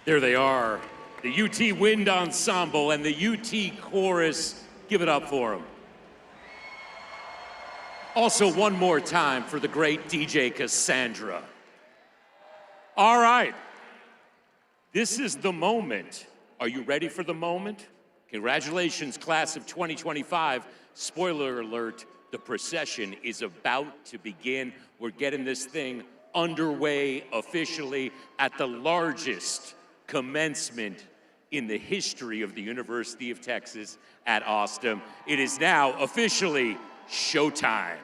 There they are, the UT Wind Ensemble and the UT Chorus. Give it up for them. Also, one more time for the great DJ Cassandra. All right, this is the moment. Are you ready for the moment? Congratulations, class of 2025. Spoiler alert, the procession is about to begin. We're getting this thing underway officially at the largest commencement in the history of the University of Texas at Austin. It is now officially showtime.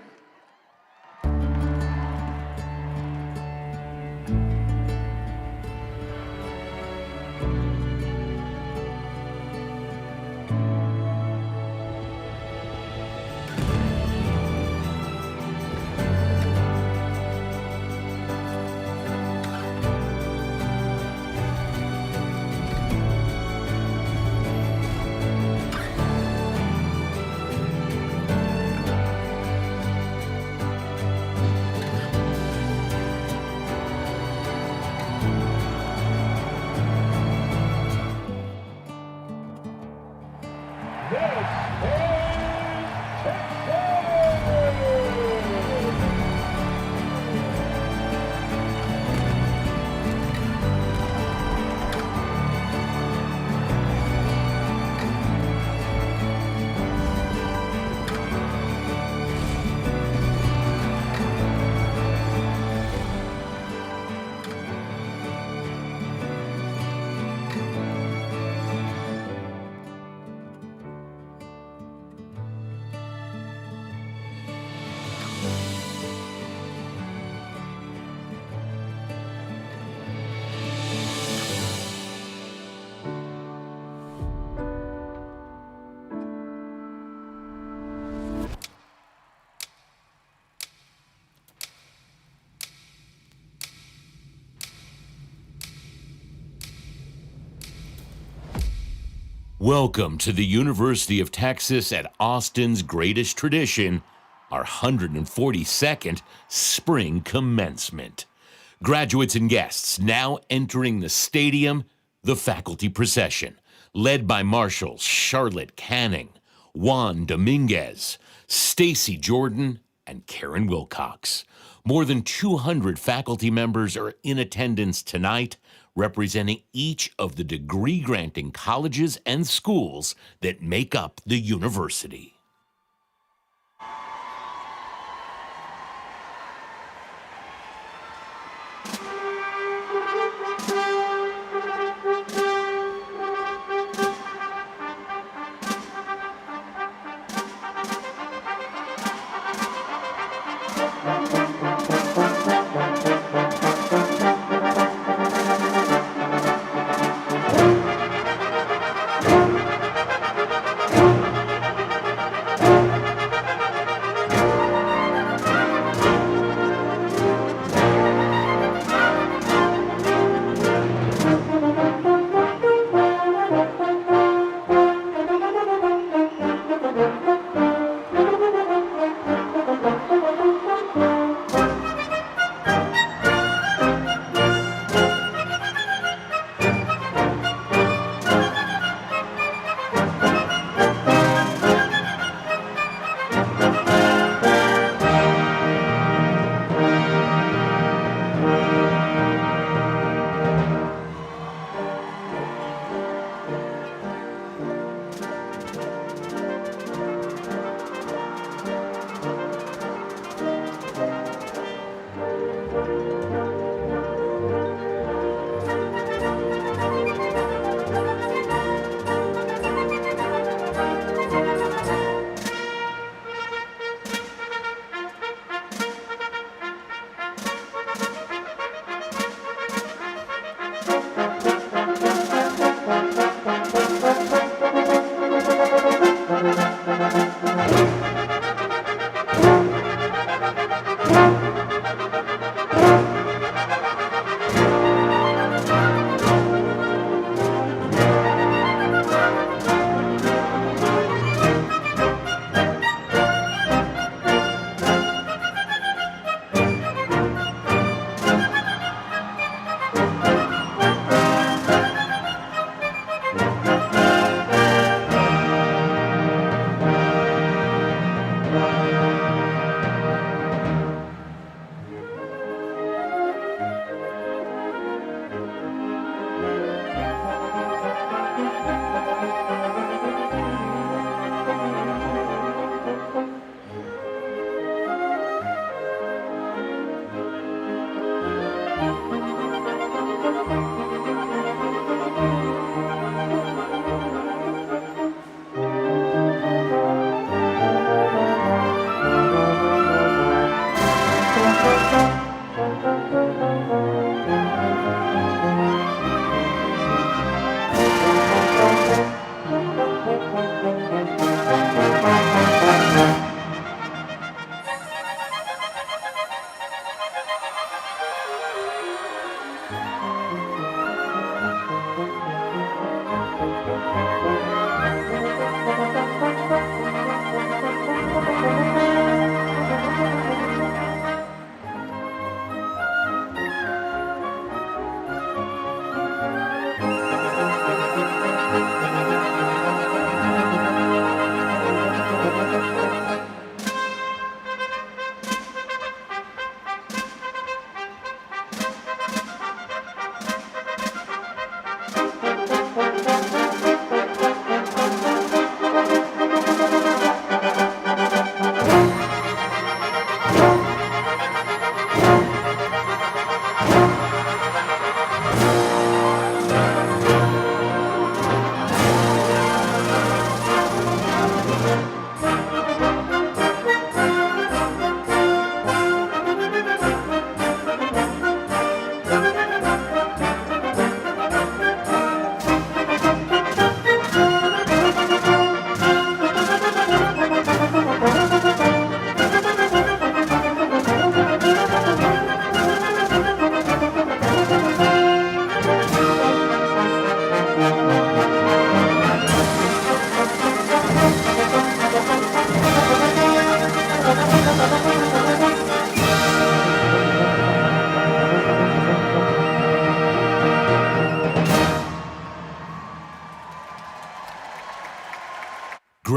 Welcome to the University of Texas at Austin's greatest tradition, our 142nd spring commencement. Graduates and guests now entering the stadium, the faculty procession, led by Marshals Charlotte Canning, Juan Dominguez, Stacy Jordan, and Karen Wilcox. More than 200 faculty members are in attendance tonight, representing each of the degree-granting colleges and schools that make up the university.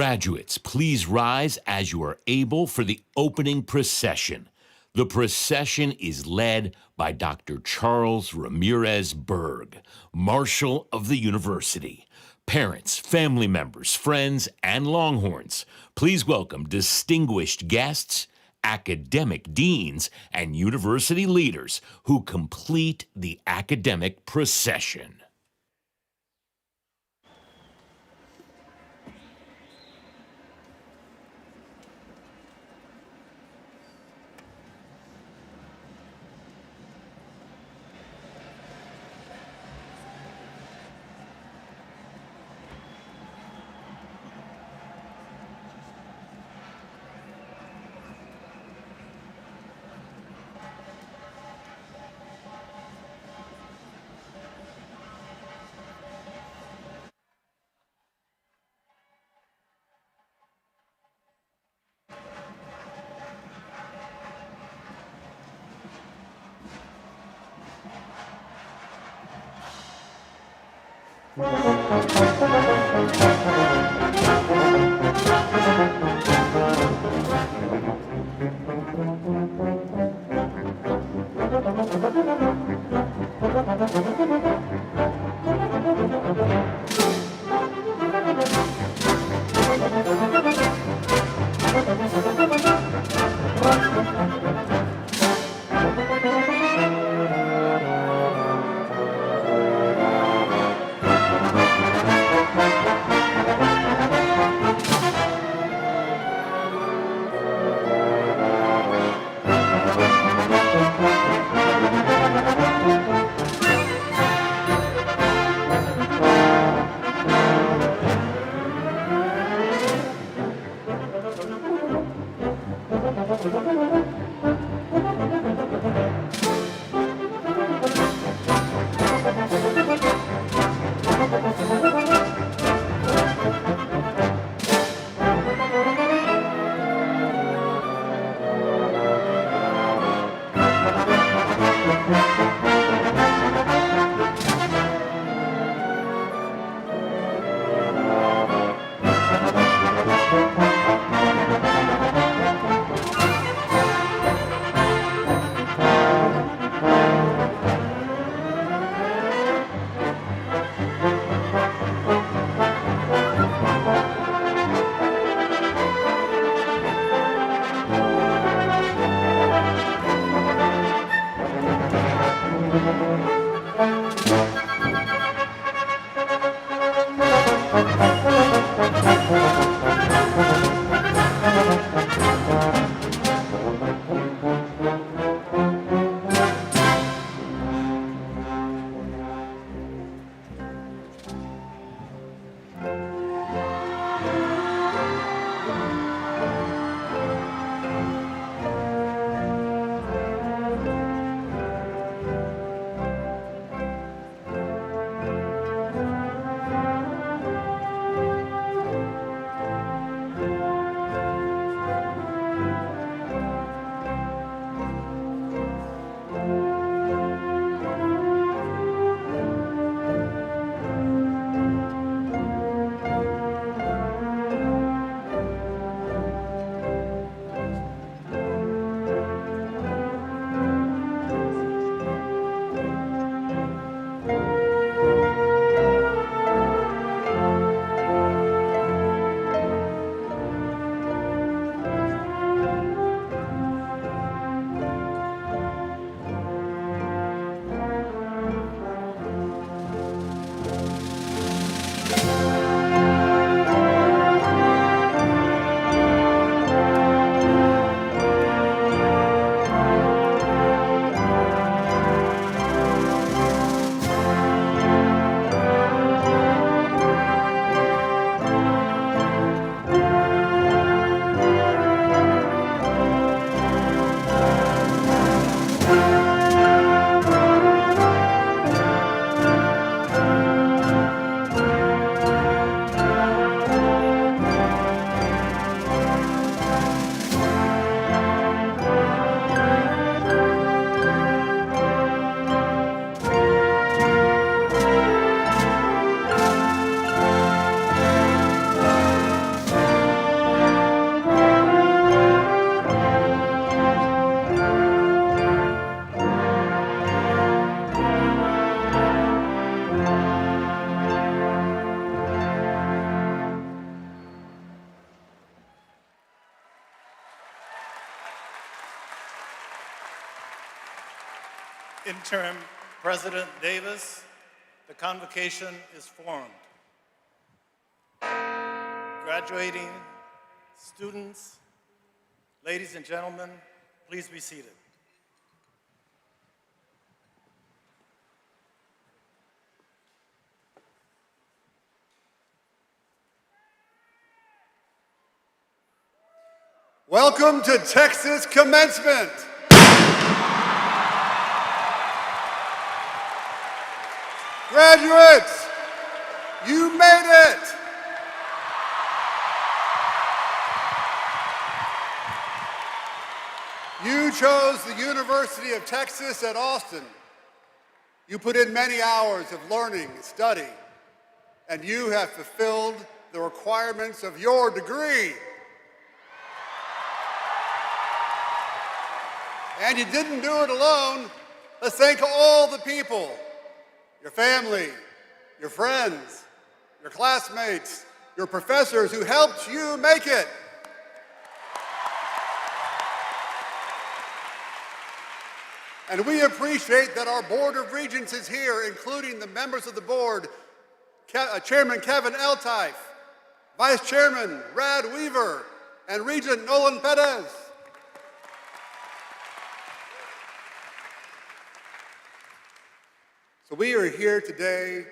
Graduates, please rise as you are able for the opening procession. The procession is led by Dr. Charles Ramirez Berg, Marshal of the University. Parents, family members, friends, and Longhorns, please welcome distinguished guests, academic deans, and university leaders who complete the academic procession. Interim President Davis, the convocation is formed. Graduating students, ladies and gentlemen, please be seated. Welcome to Texas Commencement. Graduates, you made it. You chose the University of Texas at Austin. You put in many hours of learning and study, and you have fulfilled the requirements of your degree. And you didn't do it alone. Let's thank all the people, your family, your friends, your classmates, your professors who helped you make it. And we appreciate that our Board of Regents is here, including the members of the board, Chairman Kevin Eltife, Vice Chairman Rad Weaver, and Regent Nolan Perez. So we are here today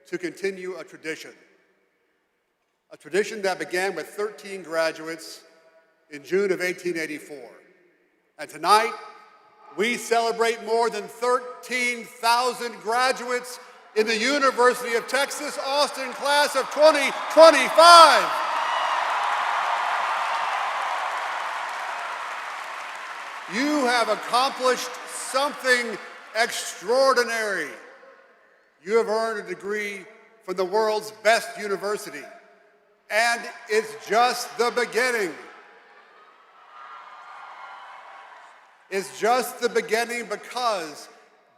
to continue a tradition that began with 13 graduates in June of 1884. And tonight, we celebrate more than 13,000 graduates in the University of Texas Austin class of 2025. You have accomplished something extraordinary. You have earned a degree from the world's best university, and it's just the beginning. It's just the beginning because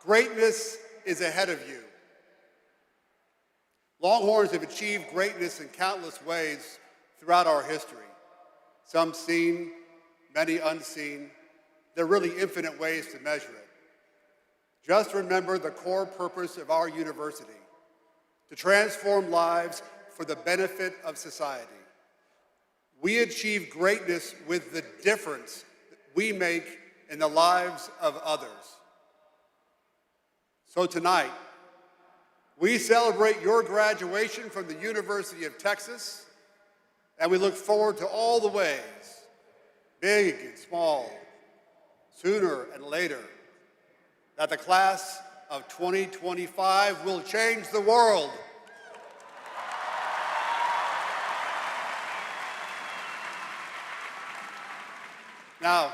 greatness is ahead of you. Longhorns have achieved greatness in countless ways throughout our history. Some seen, many unseen. There are really infinite ways to measure it. Just remember the core purpose of our university, to transform lives for the benefit of society. We achieve greatness with the difference that we make in the lives of others. So tonight, we celebrate your graduation from the University of Texas, and we look forward to all the ways, big and small, sooner and later, that the class of 2025 will change the world. Now,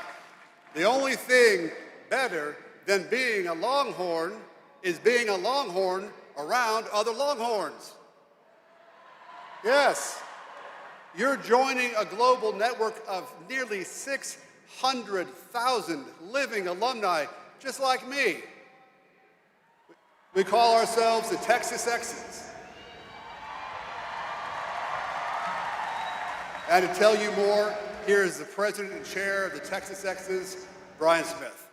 the only thing better than being a Longhorn is being a Longhorn around other Longhorns. Yes, you're joining a global network of nearly 600,000 living alumni just like me. We call ourselves the Texas Exes. And to tell you more, here is the president and chair of the Texas Exes, Brian Smith.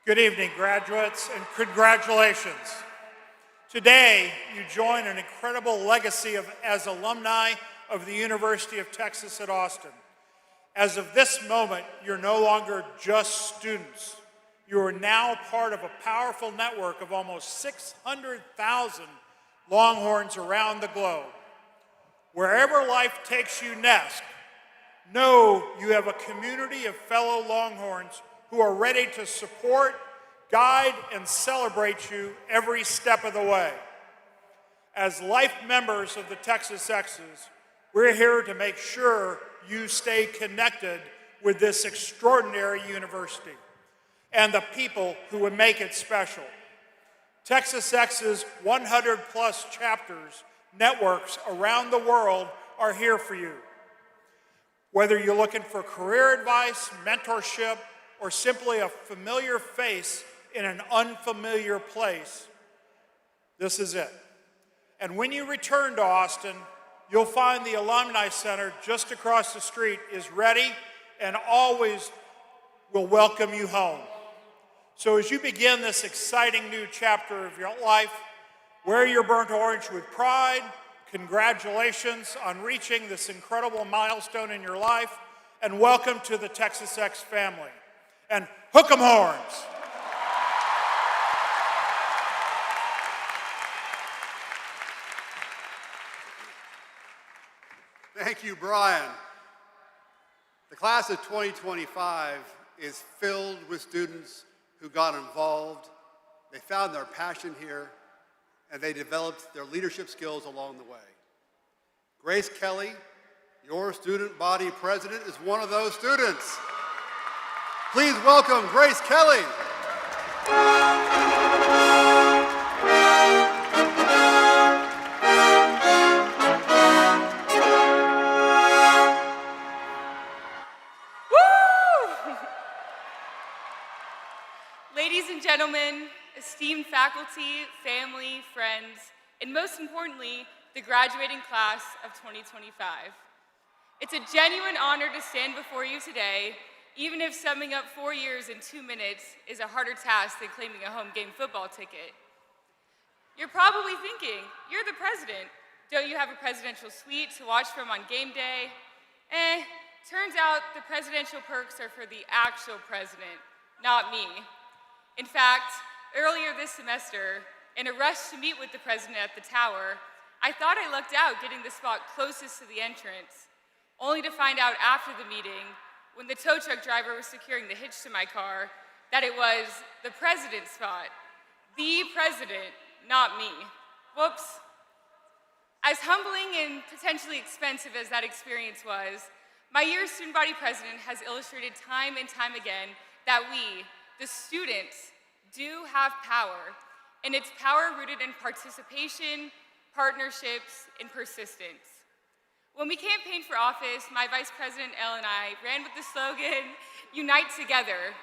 Good evening, graduates, and congratulations. Today, you join an incredible legacy as alumni of the University of Texas at Austin. As of this moment, you're no longer just students. You are now part of a powerful network of almost 600,000 Longhorns around the globe. Wherever life takes you next, know you have a community of fellow Longhorns who are ready to support, guide, and celebrate you every step of the way. As life members of the Texas Exes, we're here to make sure you stay connected with this extraordinary university and the people who would make it special. Texas Exes' 100-plus chapters, networks around the world are here for you. Whether you're looking for career advice, mentorship, or simply a familiar face in an unfamiliar place, This is it. And when you return to Austin, you'll find the Alumni Center just across the street is ready and always will welcome you home. So as you begin this exciting new chapter of your life, wear your burnt orange with pride. Congratulations on reaching this incredible milestone in your life, and welcome to the Texas X family. And hook 'em horns. Thank you, Brian. The class of 2025 is filled with students who got involved, they found their passion here, and they developed their leadership skills along the way. Grace Kelly, your student body president, is one of those students. Please welcome Grace Kelly. Ladies and gentlemen, esteemed faculty, family, friends, and most importantly, the graduating class of 2025. It's a genuine honor to stand before you today, even if summing up 4 years in 2 minutes is a harder task than claiming a home game football ticket. You're probably thinking, you're the president. Don't you have a presidential suite to watch from on game day? Turns out the presidential perks are for the actual president, not me. In fact, earlier this semester, in a rush to meet with the president at the tower, I thought I lucked out getting the spot closest to the entrance, only to find out after the meeting, when the tow truck driver was securing the hitch to my car, that it was the president's spot. The president, not me. Whoops. As humbling and potentially expensive as that experience was, my year's student body president has illustrated time and time again that we, the students, do have power, and it's power rooted in participation, partnerships, and persistence. When we campaigned for office, my Vice President Elle and I ran with the slogan, "Unite Together."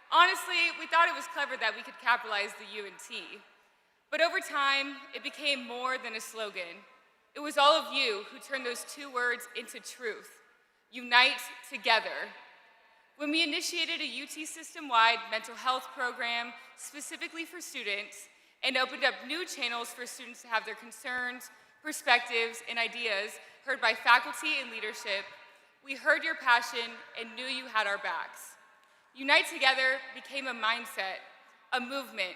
Honestly, we thought it was clever that we could capitalize the U and T. But over time, it became more than a slogan. It was all of you who turned those 2 words into truth. Unite together. When we initiated a UT system-wide mental health program specifically for students and opened up new channels for students to have their concerns, perspectives, and ideas heard by faculty and leadership, we heard your passion and knew you had our backs. Unite Together became a mindset, a movement.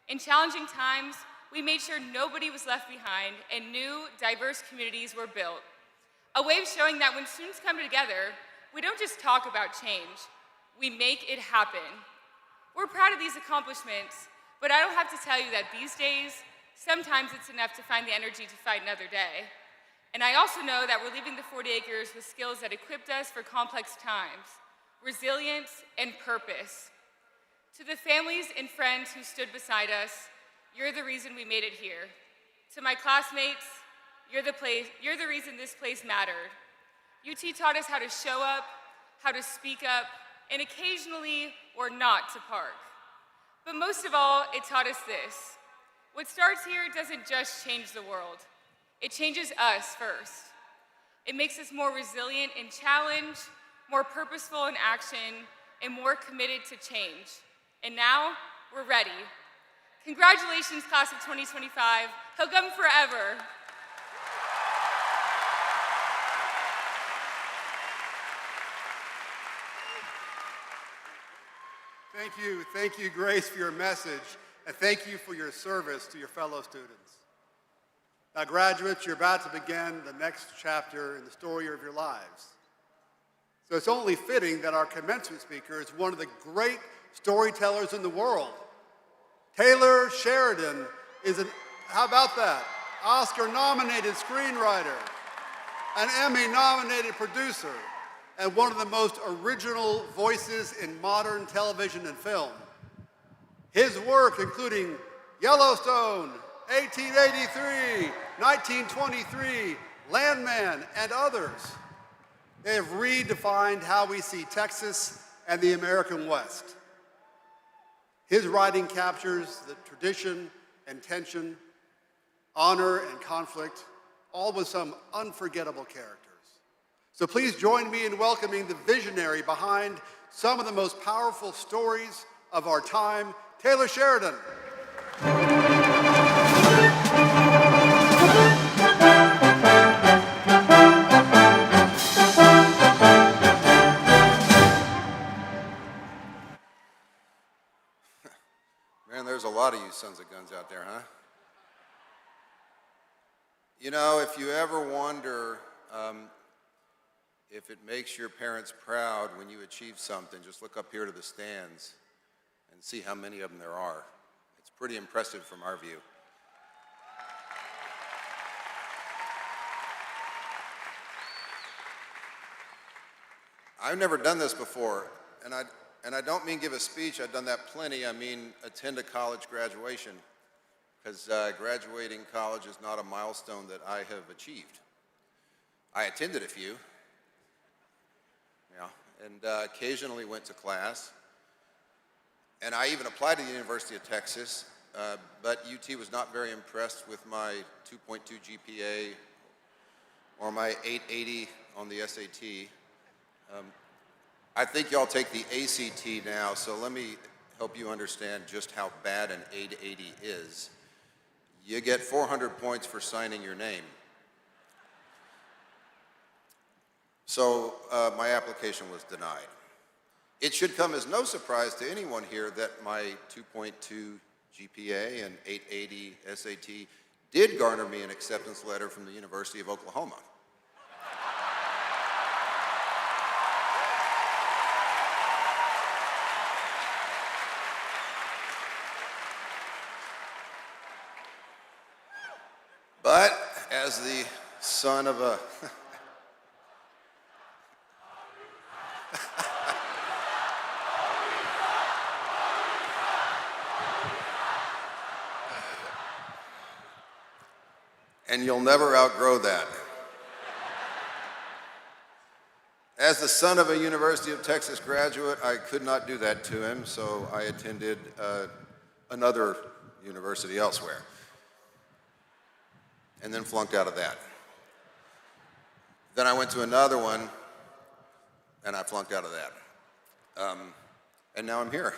In challenging times, we made sure nobody was left behind and new, diverse communities were built. A wave showing that when students come together, we don't just talk about change, we make it happen. We're proud of these accomplishments, but I don't have to tell you that these days, sometimes it's enough to find the energy to fight another day. And I also know that we're leaving the 40 acres with skills that equipped us for complex times, resilience, and purpose. To the families and friends who stood beside us, you're the reason we made it here. To my classmates, you're the reason this place mattered. UT taught us how to show up, how to speak up, and occasionally, or not, to park. But most of all, it taught us this. What starts here doesn't just change the world. It changes us first. It makes us more resilient in challenge, more purposeful in action, and more committed to change. And now, we're ready. Congratulations, class of 2025. Hook 'em forever. Thank you, Grace, for your message, and thank you for your service to your fellow students. Now, graduates, you're about to begin the next chapter in the story of your lives. So it's only fitting that our commencement speaker is one of the great storytellers in the world. Taylor Sheridan is how about that? Oscar-nominated screenwriter, an Emmy-nominated producer, and one of the most original voices in modern television and film. His work, including Yellowstone, 1883, 1923, Landman, and others, they have redefined how we see Texas and the American West. His writing captures the tradition and tension honor and conflict, all with some unforgettable characters. So please join me in welcoming the visionary behind some of the most powerful stories of our time, Taylor Sheridan. Man, there's a lot of you sons of guns out there, huh? You know, if you ever wonder if it makes your parents proud when you achieve something, just look up here to the stands and see how many of them there are. It's pretty impressive from our view. I've never done this before, and I don't mean give a speech. I've done that plenty. I mean attend a college graduation, because graduating college is not a milestone that I have achieved. I attended a few, and occasionally went to class, and I even applied to the University of Texas, but UT was not very impressed with my 2.2 GPA or my 880 on the SAT. I think y'all take the ACT now, so let me help you understand just how bad an 880 is. You get 400 points for signing your name. So my application was denied. It should come as no surprise to anyone here that my 2.2 GPA and 880 SAT did garner me an acceptance letter from the University of Oklahoma. But as the son of a and you'll never outgrow that. As the son of a University of Texas graduate, I could not do that to him, so I attended another university elsewhere, and then flunked out of that. Then I went to another one, and I flunked out of that. And now I'm here.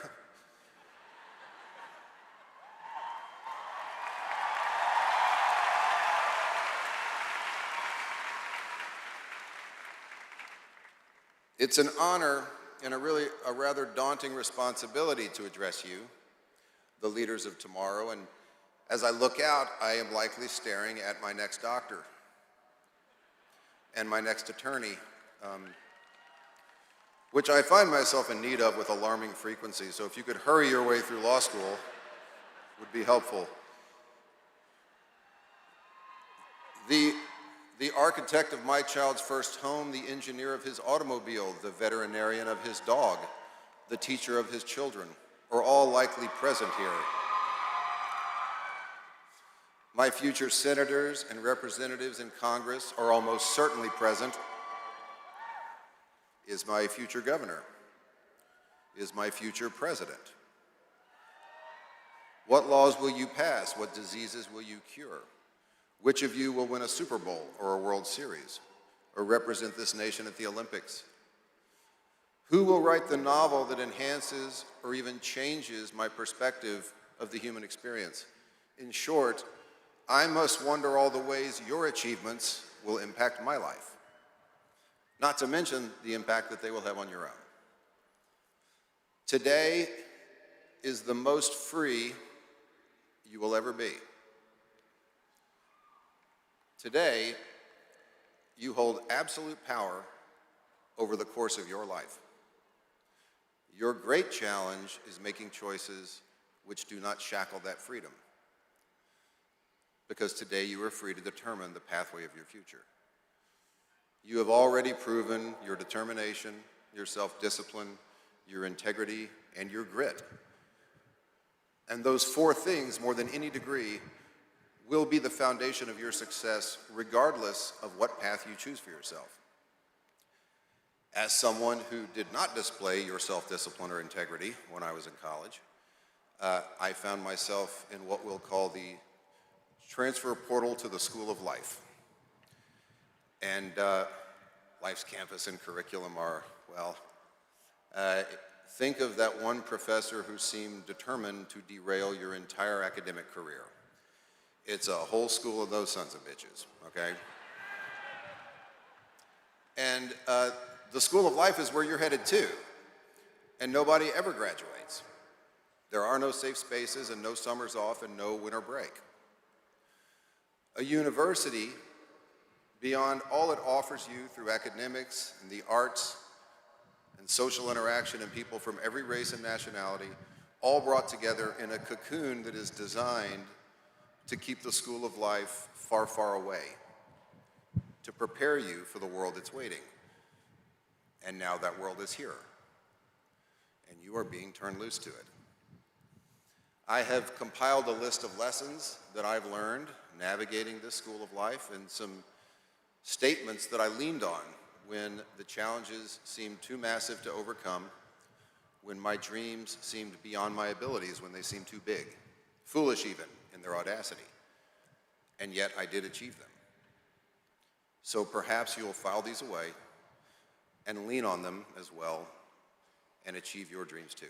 It's an honor and a rather daunting responsibility to address you, the leaders of tomorrow, and as I look out, I am likely staring at my next doctor and my next attorney, which I find myself in need of with alarming frequency. So if you could hurry your way through law school, would be helpful. The architect of my child's first home, the engineer of his automobile, the veterinarian of his dog, the teacher of his children, are all likely present here. My future senators and representatives in Congress are almost certainly present. Is my future governor? Is my future president? What laws will you pass? What diseases will you cure? Which of you will win a Super Bowl or a World Series or represent this nation at the Olympics? Who will write the novel that enhances or even changes my perspective of the human experience? In short, I must wonder all the ways your achievements will impact my life, not to mention the impact that they will have on your own. Today is the most free you will ever be. Today, you hold absolute power over the course of your life. Your great challenge is making choices which do not shackle that freedom, because today you are free to determine the pathway of your future. You have already proven your determination, your self-discipline, your integrity, and your grit. And those four things, more than any degree, will be the foundation of your success regardless of what path you choose for yourself. As someone who did not display your self-discipline or integrity when I was in college, I found myself in what we'll call the transfer portal to the School of Life. And Life's campus and curriculum are, well, think of that one professor who seemed determined to derail your entire academic career. It's a whole school of those sons of bitches, okay? And the School of Life is where you're headed to, and nobody ever graduates. There are no safe spaces and no summers off and no winter break. A university, beyond all it offers you through academics and the arts and social interaction and people from every race and nationality, all brought together in a cocoon that is designed to keep the School of Life far, far away, to prepare you for the world that's waiting. And now that world is here, and you are being turned loose to it. I have compiled a list of lessons that I've learned navigating this School of Life and some statements that I leaned on when the challenges seemed too massive to overcome, when my dreams seemed beyond my abilities, when they seemed too big, foolish even in their audacity. And yet I did achieve them. So perhaps you'll file these away and lean on them as well and achieve your dreams too.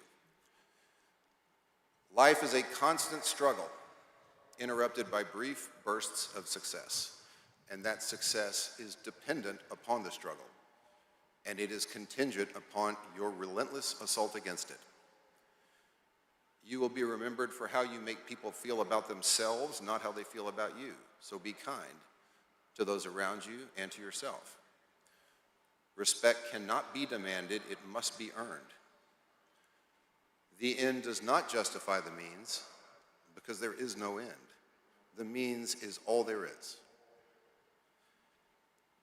Life is a constant struggle, interrupted by brief bursts of success. And that success is dependent upon the struggle, and it is contingent upon your relentless assault against it. You will be remembered for how you make people feel about themselves, not how they feel about you. So be kind to those around you and to yourself. Respect cannot be demanded, it must be earned. The end does not justify the means, because there is no end. The means is all there is.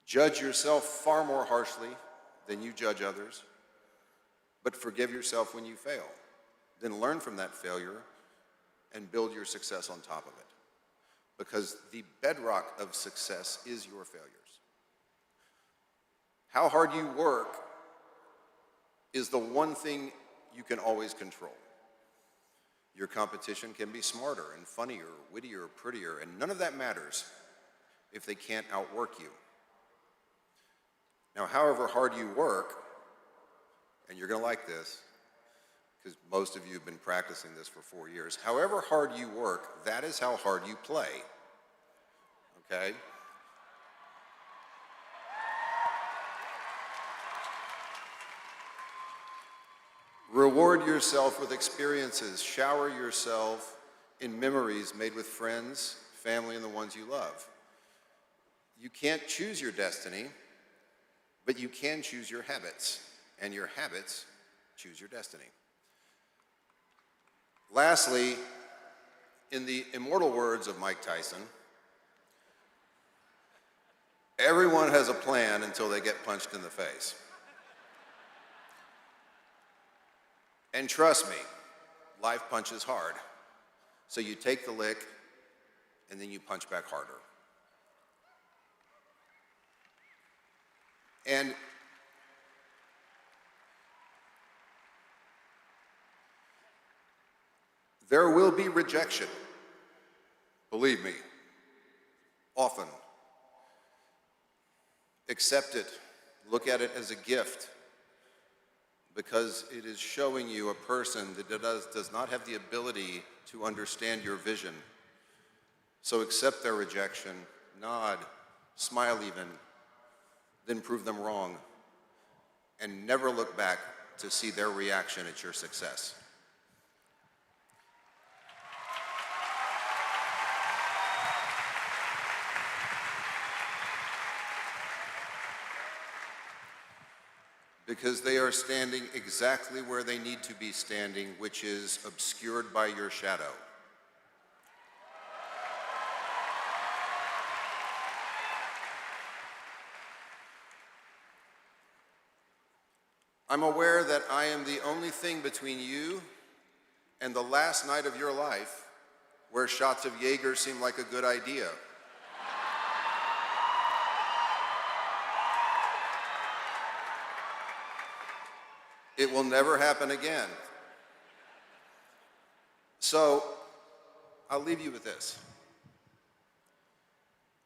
Judge yourself far more harshly than you judge others, but forgive yourself when you fail. Then learn from that failure and build your success on top of it, because the bedrock of success is your failures. How hard you work is the one thing you can always control. Your competition can be smarter and funnier, wittier, prettier, and none of that matters if they can't outwork you. Now, however hard you work, and you're going to like this, because most of you have been practicing this for 4 years, however hard you work, that is how hard you play, okay? Reward yourself with experiences. Shower yourself in memories made with friends, family, and the ones you love. You can't choose your destiny, but you can choose your habits, and your habits choose your destiny. Lastly, in the immortal words of Mike Tyson, everyone has a plan until they get punched in the face. And trust me, life punches hard. So you take the lick, and then you punch back harder. And there will be rejection, believe me, often. Accept it, look at it as a gift, because it is showing you a person that does not have the ability to understand your vision. So accept their rejection, nod, smile even, then prove them wrong, and never look back to see their reaction at your success. Because they are standing exactly where they need to be standing, which is obscured by your shadow. I'm aware that I am the only thing between you and the last night of your life where shots of Jaeger seem like a good idea. It will never happen again. So, I'll leave you with this.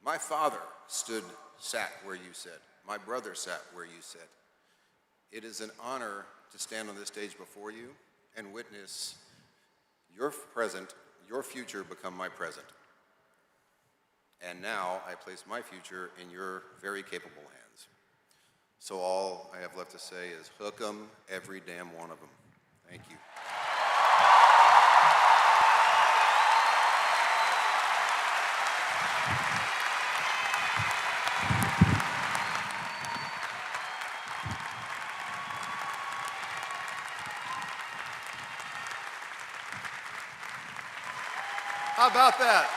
My father sat where you sit. My brother sat where you sit. It is an honor to stand on this stage before you and witness your future become my present. And now I place my future in your very capable hands. So all I have left to say is hook 'em, every damn one of them. Thank you. How about that?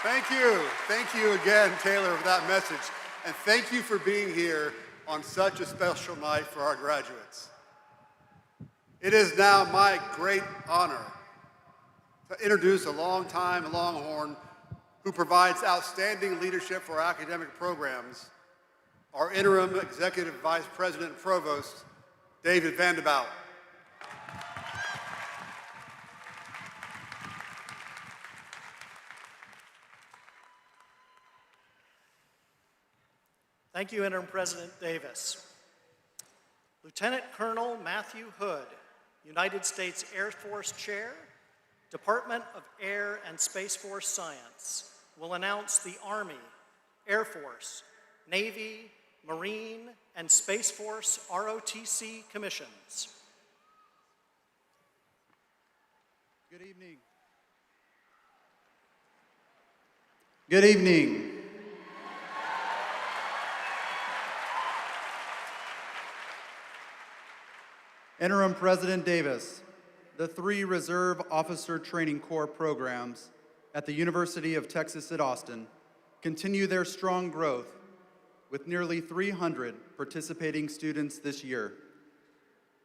Thank you. Thank you again, Taylor, for that message. And thank you for being here on such a special night for our graduates. It is now my great honor to introduce a longtime Longhorn who provides outstanding leadership for our academic programs, our interim Executive Vice President and Provost, David Vandebout. Thank you, Interim President Davis. Lieutenant Colonel Matthew Hood, United States Air Force Chair, Department of Air and Space Force Science, will announce the Army, Air Force, Navy, Marine, and Space Force ROTC commissions. Good evening. Good evening. Interim President Davis, the 3 Reserve Officer Training Corps programs at the University of Texas at Austin continue their strong growth with nearly 300 participating students this year.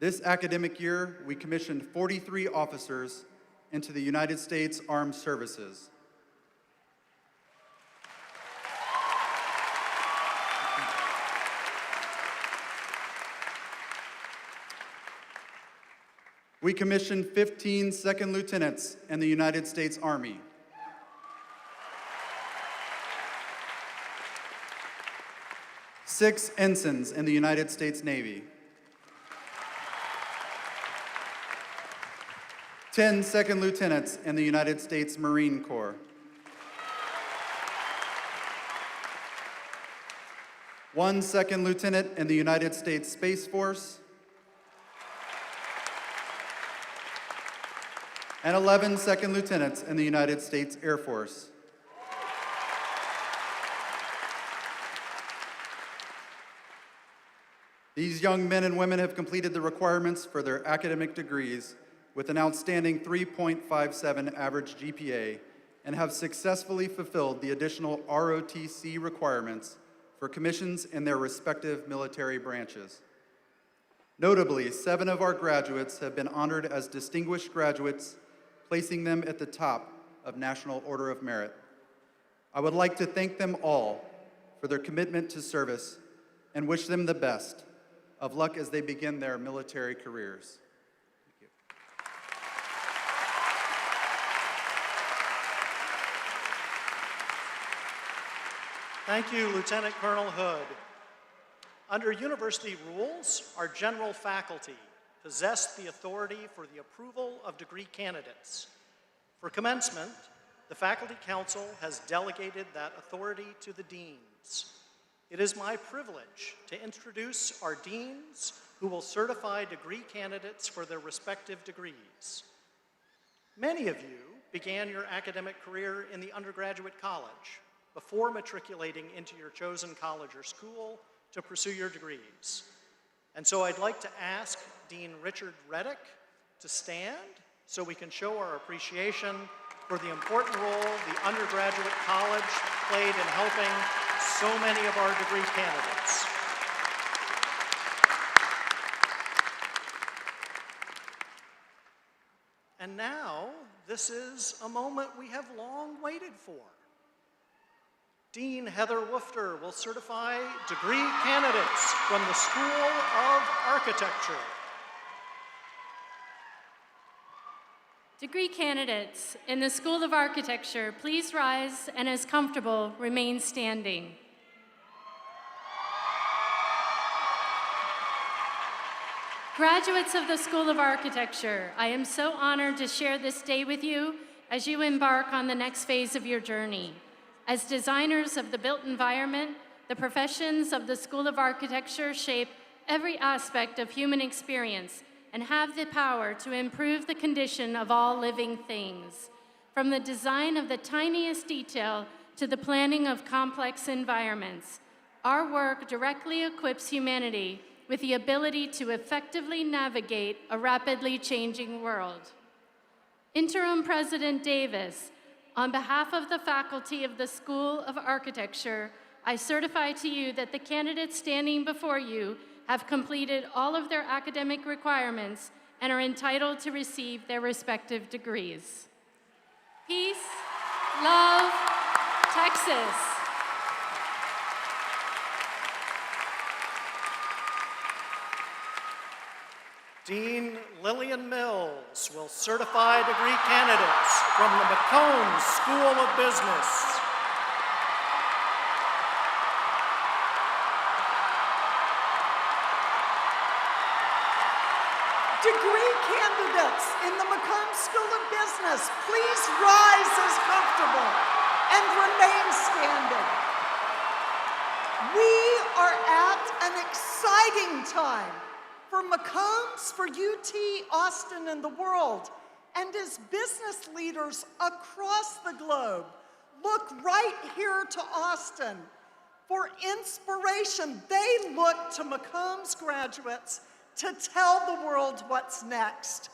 This academic year, we commissioned 43 officers into the United States Armed Services. We commissioned 15 second lieutenants in the United States Army. Six ensigns in the United States Navy. 10 second lieutenants in the United States Marine Corps. 1 second lieutenant in the United States Space Force. And 11 second lieutenants in the United States Air Force. These young men and women have completed the requirements for their academic degrees with an outstanding 3.57 average GPA and have successfully fulfilled the additional ROTC requirements for commissions in their respective military branches. Notably, 7 of our graduates have been honored as distinguished graduates, placing them at the top of National Order of Merit. I would like to thank them all for their commitment to service and wish them the best of luck as they begin their military careers. Thank you. Thank you, Lieutenant Colonel Hood. Under university rules, our general faculty possess the authority for the approval of degree candidates. For commencement, the Faculty Council has delegated that authority to the deans. It is my privilege to introduce our deans who will certify degree candidates for their respective degrees. Many of you began your academic career in the undergraduate college before matriculating into your chosen college or school to pursue your degrees. And so I'd like to ask Dean Richard Reddick to stand so we can show our appreciation for the important role the undergraduate college played in helping so many of our degree candidates. And now, this is a moment we have long waited for. Dean Heather Woofter will certify degree candidates from the School of Architecture. Degree candidates in the School of Architecture, please rise and as comfortable, remain standing. Graduates of the School of Architecture, I am so honored to share this day with you as you embark on the next phase of your journey. As designers of the built environment, the professions of the School of Architecture shape every aspect of human experience and have the power to improve the condition of all living things. From the design of the tiniest detail to the planning of complex environments, our work directly equips humanity with the ability to effectively navigate a rapidly changing world. Interim President Davis, on behalf of the faculty of the School of Architecture, I certify to you that the candidates standing before you have completed all of their academic requirements and are entitled to receive their respective degrees. Peace, love, Texas. Dean Lillian Mills will certify degree candidates from the McCombs School of Business. Degree candidates in the McCombs School of Business, please rise as comfortable and remain standing. We are at an exciting time for McCombs, for UT, Austin, and the world. And as business leaders across the globe look right here to Austin for inspiration, they look to McCombs graduates to tell the world what's next.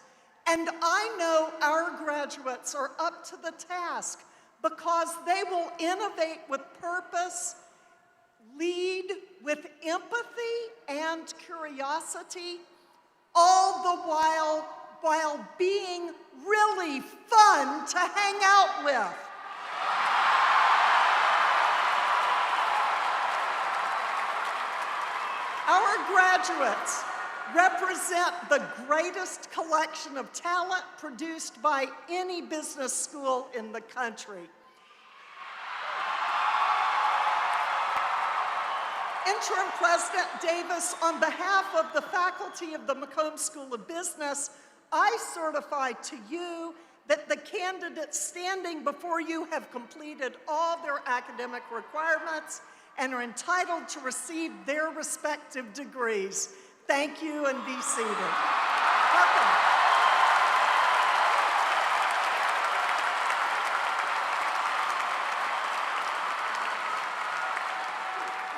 And I know our graduates are up to the task because they will innovate with purpose, lead with empathy and curiosity, all the while being really fun to hang out with. Our graduates represent the greatest collection of talent produced by any business school in the country. Interim President Davis, on behalf of the faculty of the McCombs School of Business, I certify to you that the candidates standing before you have completed all their academic requirements and are entitled to receive their respective degrees. Thank you, and be seated. Welcome.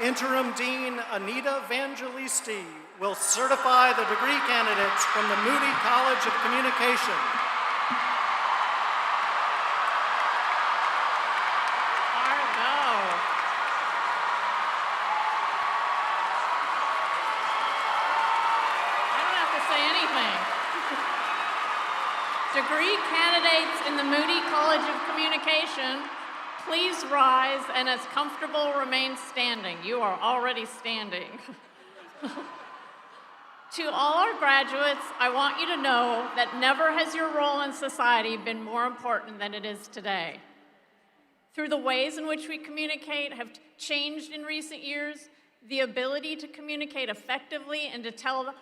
Interim Dean Anita Evangelisti will certify the degree candidates from the Moody College of Communication. Degree candidates in the Moody College of Communication, please rise and as comfortable remain standing. You are already standing. To all our graduates, I want you to know that never has your role in society been more important than it is today. Through the ways in which we communicate have changed in recent years, the ability to communicate effectively and to tell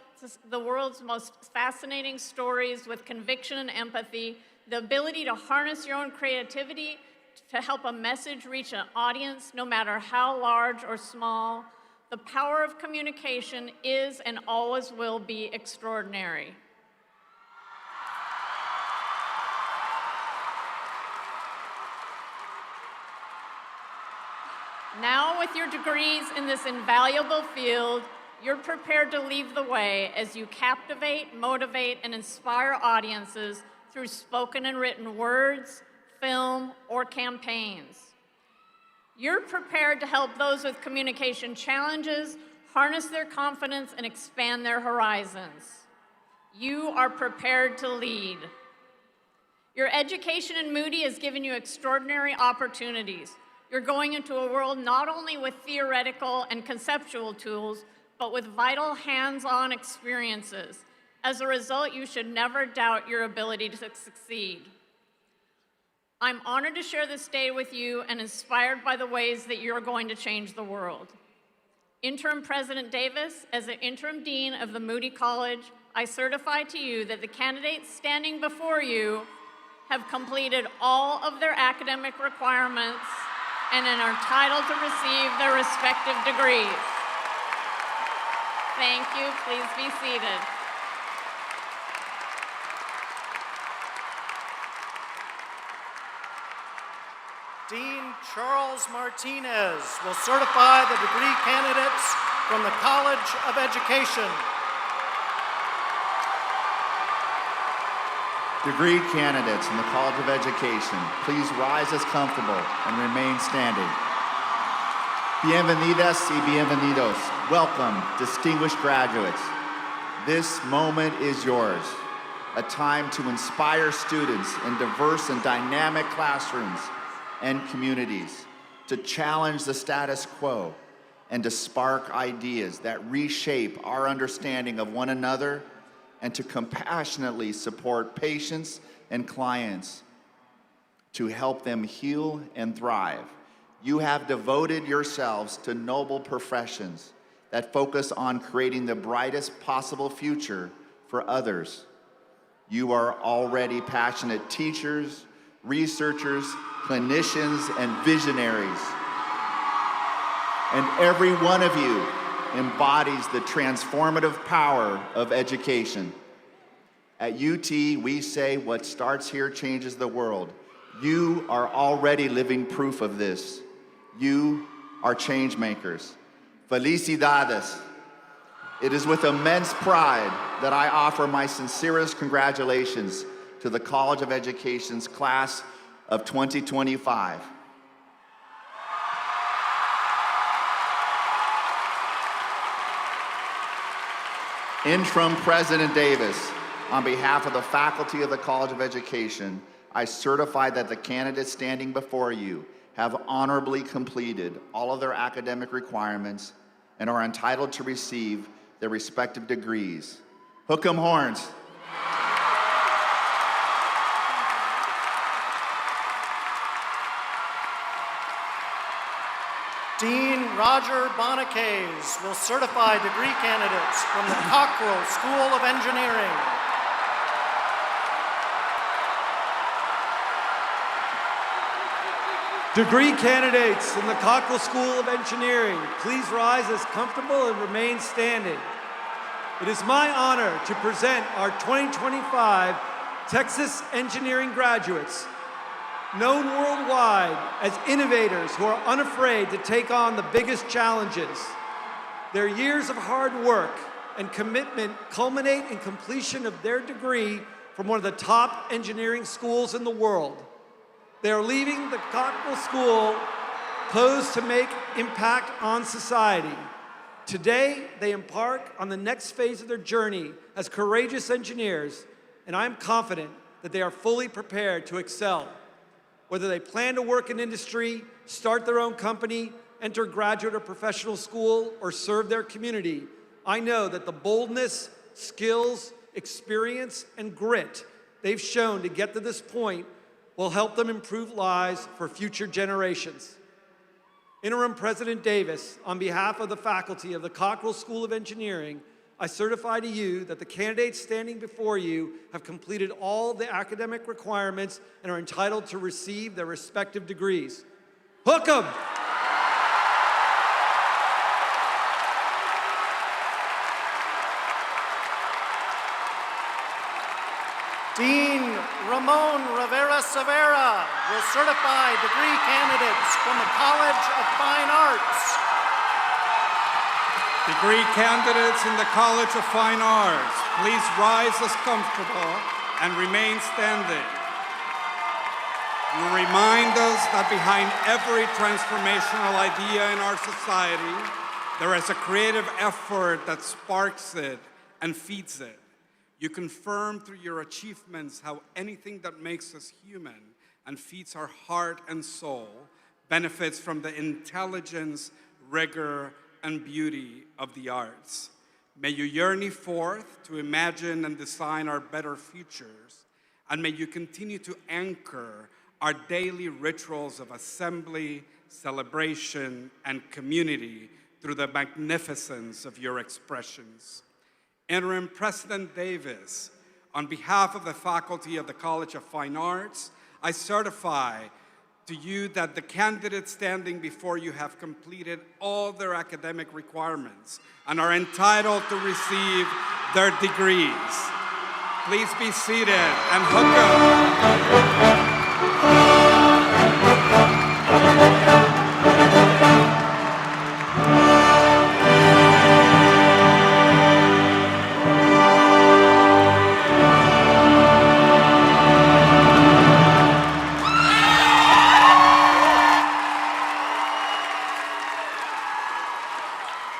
the world's most fascinating stories with conviction and empathy, the ability to harness your own creativity to help a message reach an audience no matter how large or small. The power of communication is and always will be extraordinary. Now, with your degrees in this invaluable field, you're prepared to lead the way as you captivate, motivate, and inspire audiences through spoken and written words, film, or campaigns. You're prepared to help those with communication challenges harness their confidence and expand their horizons. You are prepared to lead. Your education in Moody has given you extraordinary opportunities. You're going into a world not only with theoretical and conceptual tools, but with vital hands-on experiences. As a result, you should never doubt your ability to succeed. I'm honored to share this day with you and inspired by the ways that you're going to change the world. Interim President Davis, as the interim dean of the Moody College, I certify to you that the candidates standing before you have completed all of their academic requirements and are entitled to receive their respective degrees. Thank you. Please be seated. Dean Charles Martinez will certify the degree candidates from the College of Education. Degree candidates in the College of Education, please rise as comfortable and remain standing. Bienvenidas y bienvenidos. Welcome, distinguished graduates. This moment is yours, a time to inspire students in diverse and dynamic classrooms and communities, to challenge the status quo, and to spark ideas that reshape our understanding of one another, and to compassionately support patients and clients to help them heal and thrive. You have devoted yourselves to noble professions that focus on creating the brightest possible future for others. You are already passionate teachers, researchers, clinicians, and visionaries. And every one of you embodies the transformative power of education. At UT, we say what starts here changes the world. You are already living proof of this. You are change makers. Felicidades. It is with immense pride that I offer my sincerest congratulations to the College of Education's class of 2025. Interim President Davis, on behalf of the faculty of the College of Education, I certify that the candidates standing before you have honorably completed all of their academic requirements and are entitled to receive their respective degrees. Hook 'em horns. Dean Roger Bonacaze will certify degree candidates from the Cockrell School of Engineering. Degree candidates in the Cockrell School of Engineering, please rise as comfortable and remain standing. It is my honor to present our 2025 Texas Engineering graduates, known worldwide as innovators who are unafraid to take on the biggest challenges. Their years of hard work and commitment culminate in completion of their degree from one of the top engineering schools in the world. They are leaving the Cockrell School posed to make impact on society. Today, they embark on the next phase of their journey as courageous engineers, and I'm confident that they are fully prepared to excel. Whether they plan to work in industry, start their own company, enter graduate or professional school, or serve their community, I know that the boldness, skills, experience, and grit they've shown to get to this point will help them improve lives for future generations. Interim President Davis, on behalf of the faculty of the Cockrell School of Engineering, I certify to you that the candidates standing before you have completed all the academic requirements and are entitled to receive their respective degrees. Hook 'em! Dean Ramon Rivera Severa will certify degree candidates from the College of Fine Arts. Degree candidates in the College of Fine Arts, please rise as comfortable and remain standing. You remind us that behind every transformational idea in our society, there is a creative effort that sparks it and feeds it. You confirm through your achievements how anything that makes us human and feeds our heart and soul benefits from the intelligence, rigor, and beauty of the arts. May you journey forth to imagine and design our better futures, and may you continue to anchor our daily rituals of assembly, celebration, and community through the magnificence of your expressions. Interim President Davis, on behalf of the faculty of the College of Fine Arts, I certify to you that the candidates standing before you have completed all their academic requirements and are entitled to receive their degrees. Please be seated and hook up.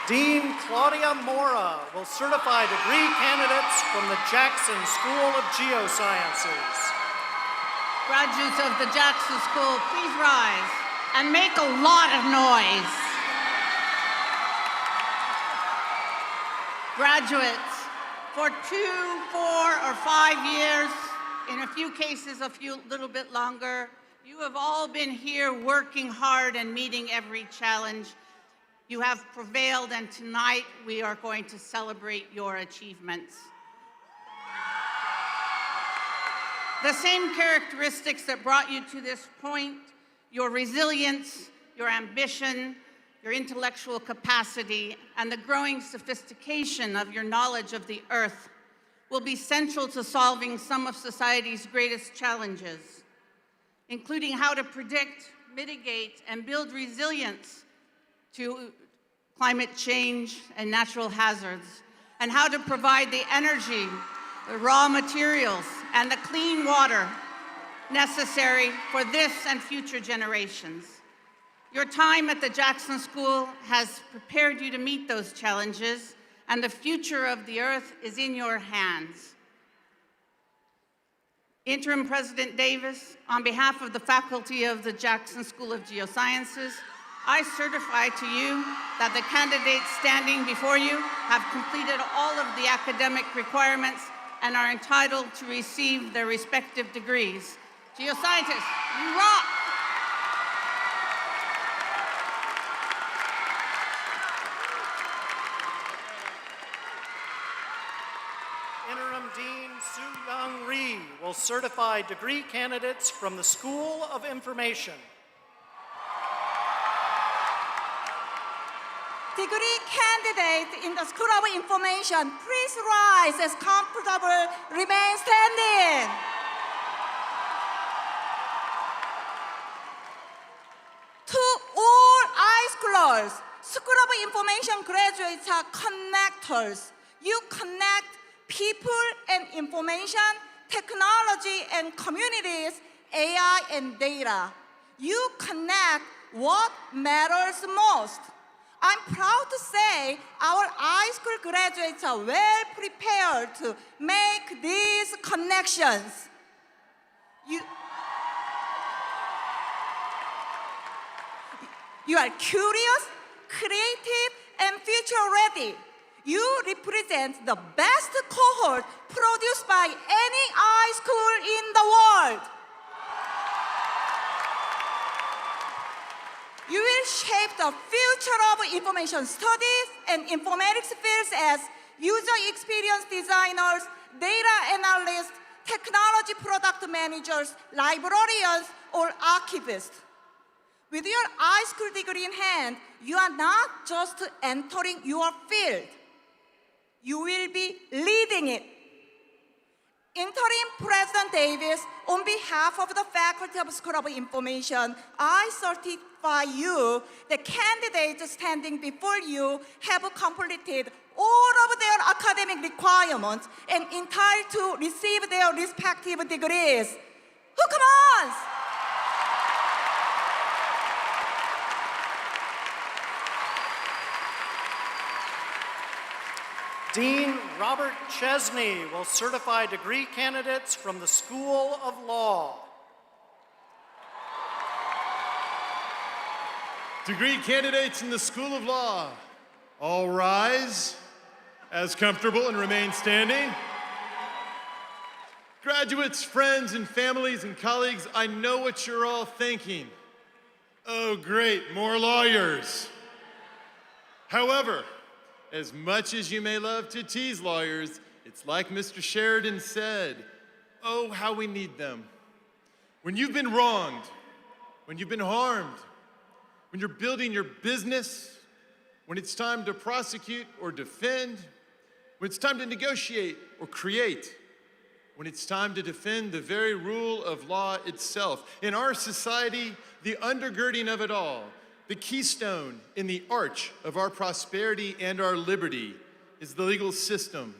Dean Claudia Mora will certify degree candidates from the Jackson School of Geosciences. Graduates of the Jackson School, please rise and make a lot of noise. Graduates, for 2, 4, or 5 years, in a few cases a little bit longer, you have all been here working hard and meeting every challenge. You have prevailed, and tonight we are going to celebrate your achievements. The same characteristics that brought you to this point, your resilience, your ambition, your intellectual capacity, and the growing sophistication of your knowledge of the earth will be central to solving some of society's greatest challenges, including how to predict, mitigate, and build resilience to climate change and natural hazards, and how to provide the energy, the raw materials, and the clean water necessary for this and future generations. Your time at the Jackson School has prepared you to meet those challenges, and the future of the earth is in your hands. Interim President Davis, on behalf of the faculty of the Jackson School of Geosciences, I certify to you that the candidates standing before you have completed all of the academic requirements and are entitled to receive their respective degrees. Geoscientists, you rock! Interim Dean Soo-Young Rhee will certify degree candidates from the School of Information. Degree candidate in the School of Information, please rise as comfortable, remain standing. To all iSchoolers, School of Information graduates are connectors. You connect people and information, technology and communities, AI and data. You connect what matters most. I'm proud to say our iSchool graduates are well prepared to make these connections. You are curious, creative, and future-ready. You represent the best cohort produced by any iSchool in the world. You will shape the future of information studies and informatics fields as user experience designers, data analysts, technology product managers, librarians, or archivists. With your iSchool degree in hand, you are not just entering your field. You will be leading it. Interim President Davis, on behalf of the Faculty of School of Information, I certify you the candidates standing before you have completed all of their academic requirements and entitled to receive their respective degrees. Who commands? Dean Robert Chesney will certify degree candidates from the School of Law. Degree candidates in the School of Law, all rise As comfortable and remain standing. Graduates, friends, and families and colleagues, I know what you're all thinking. Oh, great, more lawyers. However, as much as you may love to tease lawyers, it's like Mr. Sheridan said, oh, how we need them. When you've been wronged, when you've been harmed, when you're building your business, when it's time to prosecute or defend, when it's time to negotiate or create, when it's time to defend the very rule of law itself. In our society, the undergirding of it all, the keystone in the arch of our prosperity and our liberty is the legal system.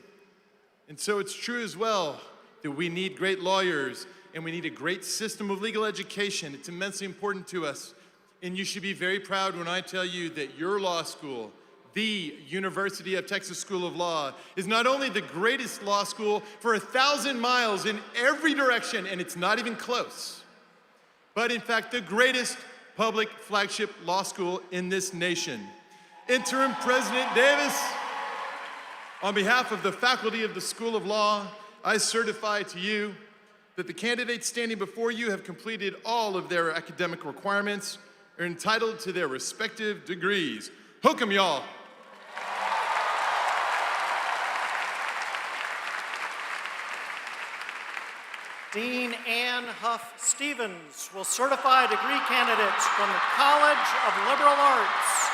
And so it's true as well that we need great lawyers and we need a great system of legal education. It's immensely important to us. And you should be very proud when I tell you that your law school, the University of Texas School of Law, is not only the greatest law school for 1,000 miles in every direction, and it's not even close, but in fact the greatest public flagship law school in this nation. Interim President Davis, on behalf of the faculty of the School of Law, I certify to you that the candidates standing before you have completed all of their academic requirements, are entitled to their respective degrees. Hook 'em, y'all. Dean Ann Huff Stevens will certify degree candidates from the College of Liberal Arts.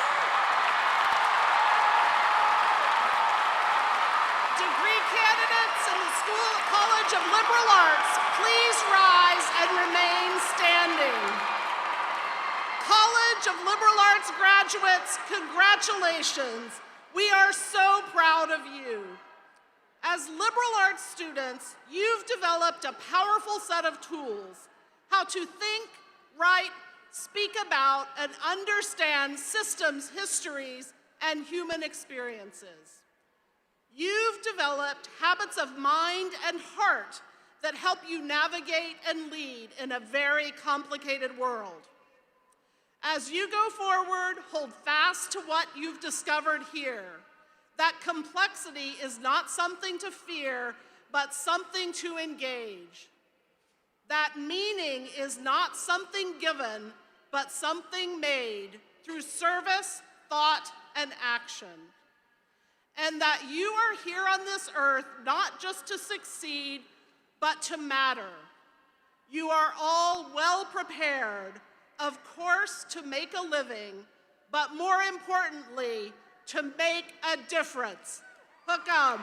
Degree candidates in the College of Liberal Arts, please rise and remain standing. College of Liberal Arts graduates, congratulations. We are so proud of you. As liberal arts students, you've developed a powerful set of tools, how to think, write, speak about, and understand systems, histories, and human experiences. You've developed habits of mind and heart that help you navigate and lead in a very complicated world. As you go forward, hold fast to what you've discovered here. That complexity is not something to fear, but something to engage. That meaning is not something given, but something made through service, thought, and action. And that you are here on this earth not just to succeed, but to matter. You are all well prepared, of course, to make a living, but more importantly, to make a difference. Hook 'em.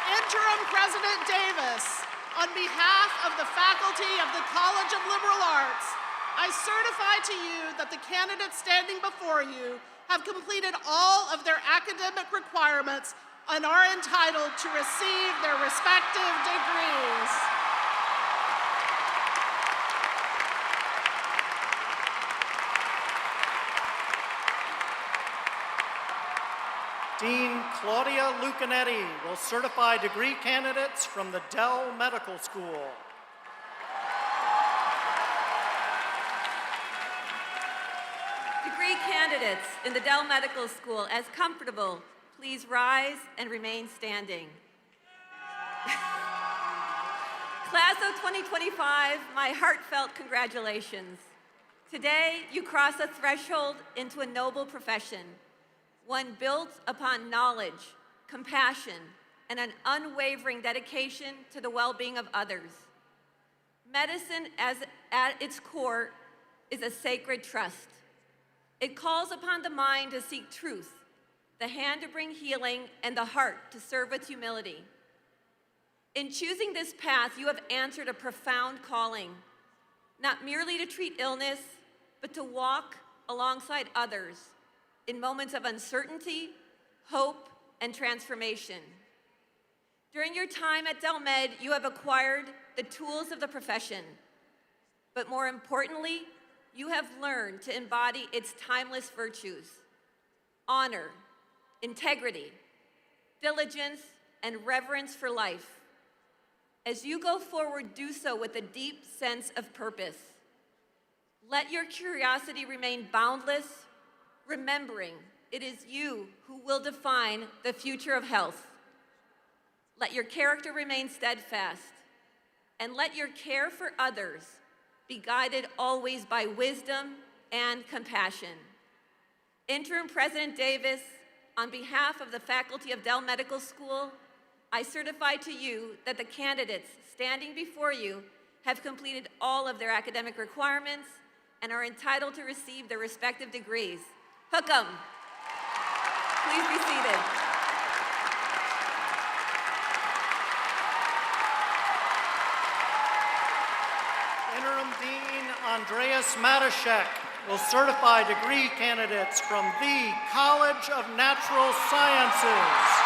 Interim President Davis, on behalf of the faculty of the College of Liberal Arts, I certify to you that the candidates standing before you have completed all of their academic requirements and are entitled to receive their respective degrees. Dean Claudia Lucanetti will certify degree candidates from the Dell Medical School. Degree candidates in the Dell Medical School, as comfortable, please rise and remain standing. Class of 2025, my heartfelt congratulations. Today, you cross a threshold into a noble profession, one built upon knowledge, compassion, and an unwavering dedication to the well-being of others. Medicine, at its core, is a sacred trust. It calls upon the mind to seek truth, the hand to bring healing, and the heart to serve with humility. In choosing this path, you have answered a profound calling, not merely to treat illness, but to walk alongside others in moments of uncertainty, hope, and transformation. During your time at Dell Med, you have acquired the tools of the profession, but more importantly, you have learned to embody its timeless virtues: honor, integrity, diligence, and reverence for life. As you go forward, do so with a deep sense of purpose. Let your curiosity remain boundless, remembering it is you who will define the future of health. Let your character remain steadfast, and let your care for others be guided always by wisdom and compassion. Interim President Davis, on behalf of the faculty of Dell Medical School, I certify to you that the candidates standing before you have completed all of their academic requirements and are entitled to receive their respective degrees. Hook 'em. Please be seated. Interim Dean Andreas Matashek will certify degree candidates from the College of Natural Sciences.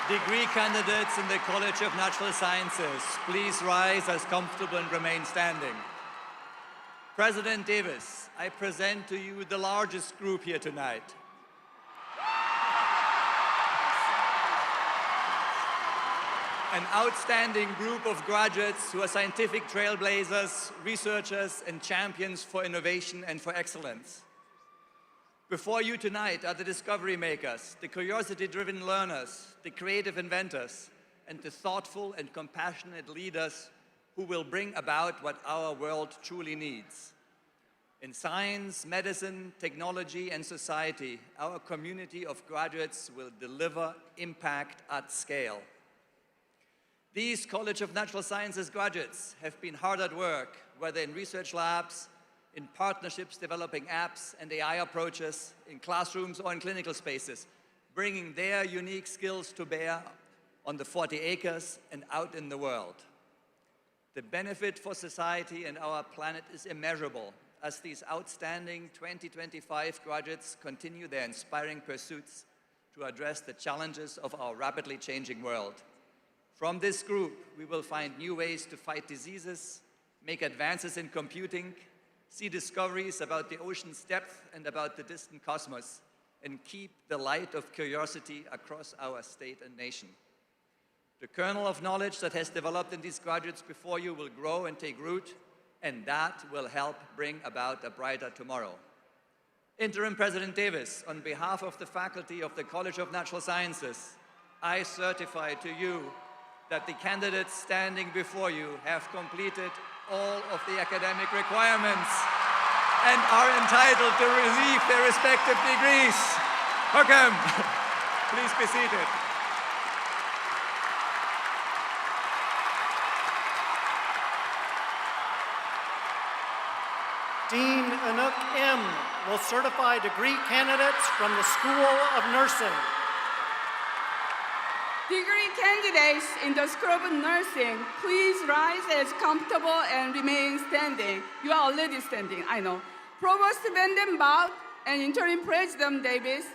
Degree candidates in the College of Natural Sciences, please rise as comfortable and remain standing. President Davis, I present to you the largest group here tonight. An outstanding group of graduates who are scientific trailblazers, researchers, and champions for innovation and for excellence. Before you tonight are the discovery makers, the curiosity-driven learners, the creative inventors, and the thoughtful and compassionate leaders who will bring about what our world truly needs. In science, medicine, technology, and society, our community of graduates will deliver impact at scale. These College of Natural Sciences graduates have been hard at work, whether in research labs, in partnerships developing apps and AI approaches, in classrooms or in clinical spaces, bringing their unique skills to bear on the 40 acres and out in the world. The benefit for society and our planet is immeasurable as these outstanding 2025 graduates continue their inspiring pursuits to address the challenges of our rapidly changing world. From this group, we will find new ways to fight diseases, make advances in computing, see discoveries about the ocean's depth and about the distant cosmos, and keep the light of curiosity across our state and nation. The kernel of knowledge that has developed in these graduates before you will grow and take root, and that will help bring about a brighter tomorrow. Interim President Davis, on behalf of the faculty of the College of Natural Sciences, I certify to you that the candidates standing before you have completed all of the academic requirements and are entitled to receive their respective degrees. Welcome. Please be seated. Dean Anouk M. will certify degree candidates from the School of Nursing. Degree candidates in the School of Nursing, please rise as comfortable and remain standing. You are already standing, I know. Provost Vandenbout and Interim President Davis,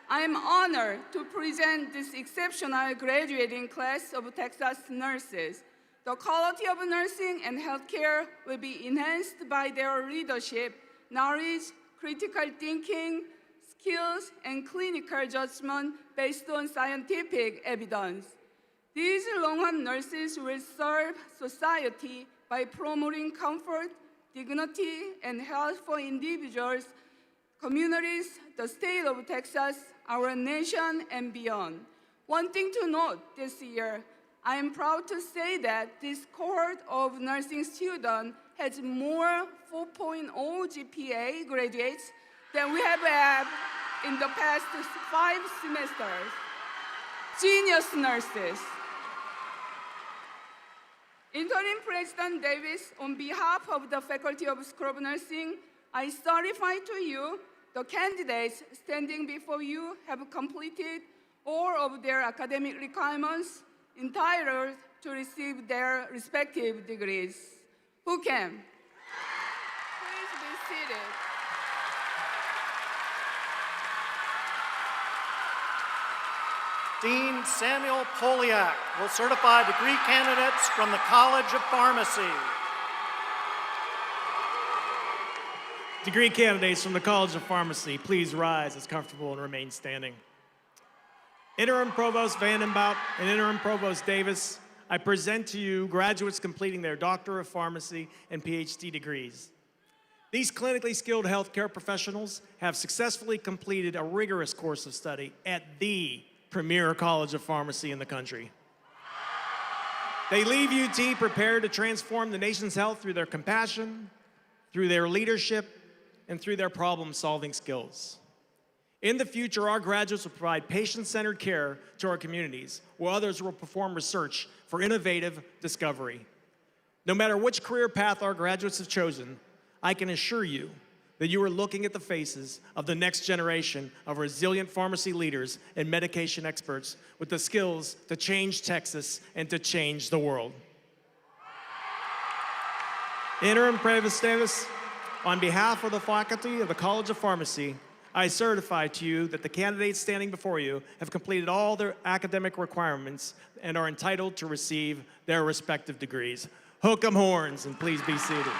I am honored to present this exceptional graduating class of Texas nurses. The quality of nursing and healthcare will be enhanced by their leadership, knowledge, critical thinking, skills, and clinical judgment based on scientific evidence. These Longhorn nurses will serve society by promoting comfort, dignity, and health for individuals, communities, the state of Texas, our nation, and beyond. One thing to note this year, I am proud to say that this cohort of nursing students has more 4.0 GPA graduates than we have had in the past 5 semesters. Genius nurses. Interim President Davis, on behalf of the Faculty of School of Nursing, I certify to you the candidates standing before you have completed all of their academic requirements entitled to receive their respective degrees. Who can? Please be seated. Dean Samuel Poliak will certify degree candidates from the College of Pharmacy. Degree candidates from the College of Pharmacy, please rise as comfortable and remain standing. Interim Provost Vandenbout and Interim Provost Davis, I present to you graduates completing their Doctor of Pharmacy and PhD degrees. These clinically skilled healthcare professionals have successfully completed a rigorous course of study at the premier college of pharmacy in the country. They leave UT prepared to transform the nation's health through their compassion, through their leadership, and through their problem-solving skills. In the future, our graduates will provide patient-centered care to our communities, while others will perform research for innovative discovery. No matter which career path our graduates have chosen, I can assure you that you are looking at the faces of the next generation of resilient pharmacy leaders and medication experts with the skills to change Texas and to change the world. Interim Provost Davis, on behalf of the faculty of the College of Pharmacy, I certify to you that the candidates standing before you have completed all their academic requirements and are entitled to receive their respective degrees. Hook 'em horns and please be seated.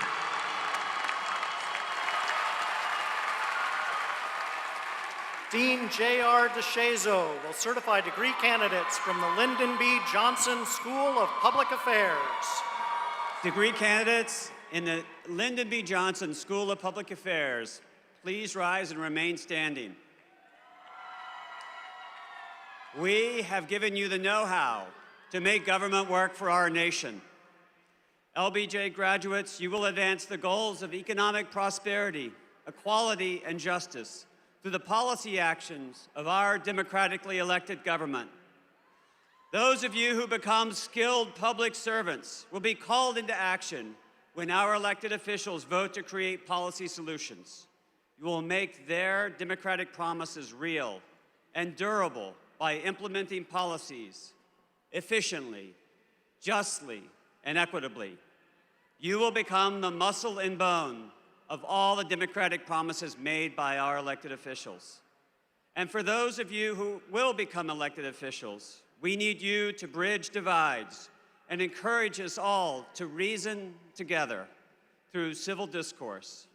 Dean J.R. DeShazo will certify degree candidates from the Lyndon B. Johnson School of Public Affairs. Degree candidates in the Lyndon B. Johnson School of Public Affairs, please rise and remain standing. We have given you the know-how to make government work for our nation. LBJ graduates, you will advance the goals of economic prosperity, equality, and justice through the policy actions of our democratically elected government. Those of you who become skilled public servants will be called into action when our elected officials vote to create policy solutions. You will make their democratic promises real and durable by implementing policies efficiently, justly, and equitably. You will become the muscle and bone of all the democratic promises made by our elected officials. And for those of you who will become elected officials, we need you to bridge divides and encourage us all to reason together through civil discourse.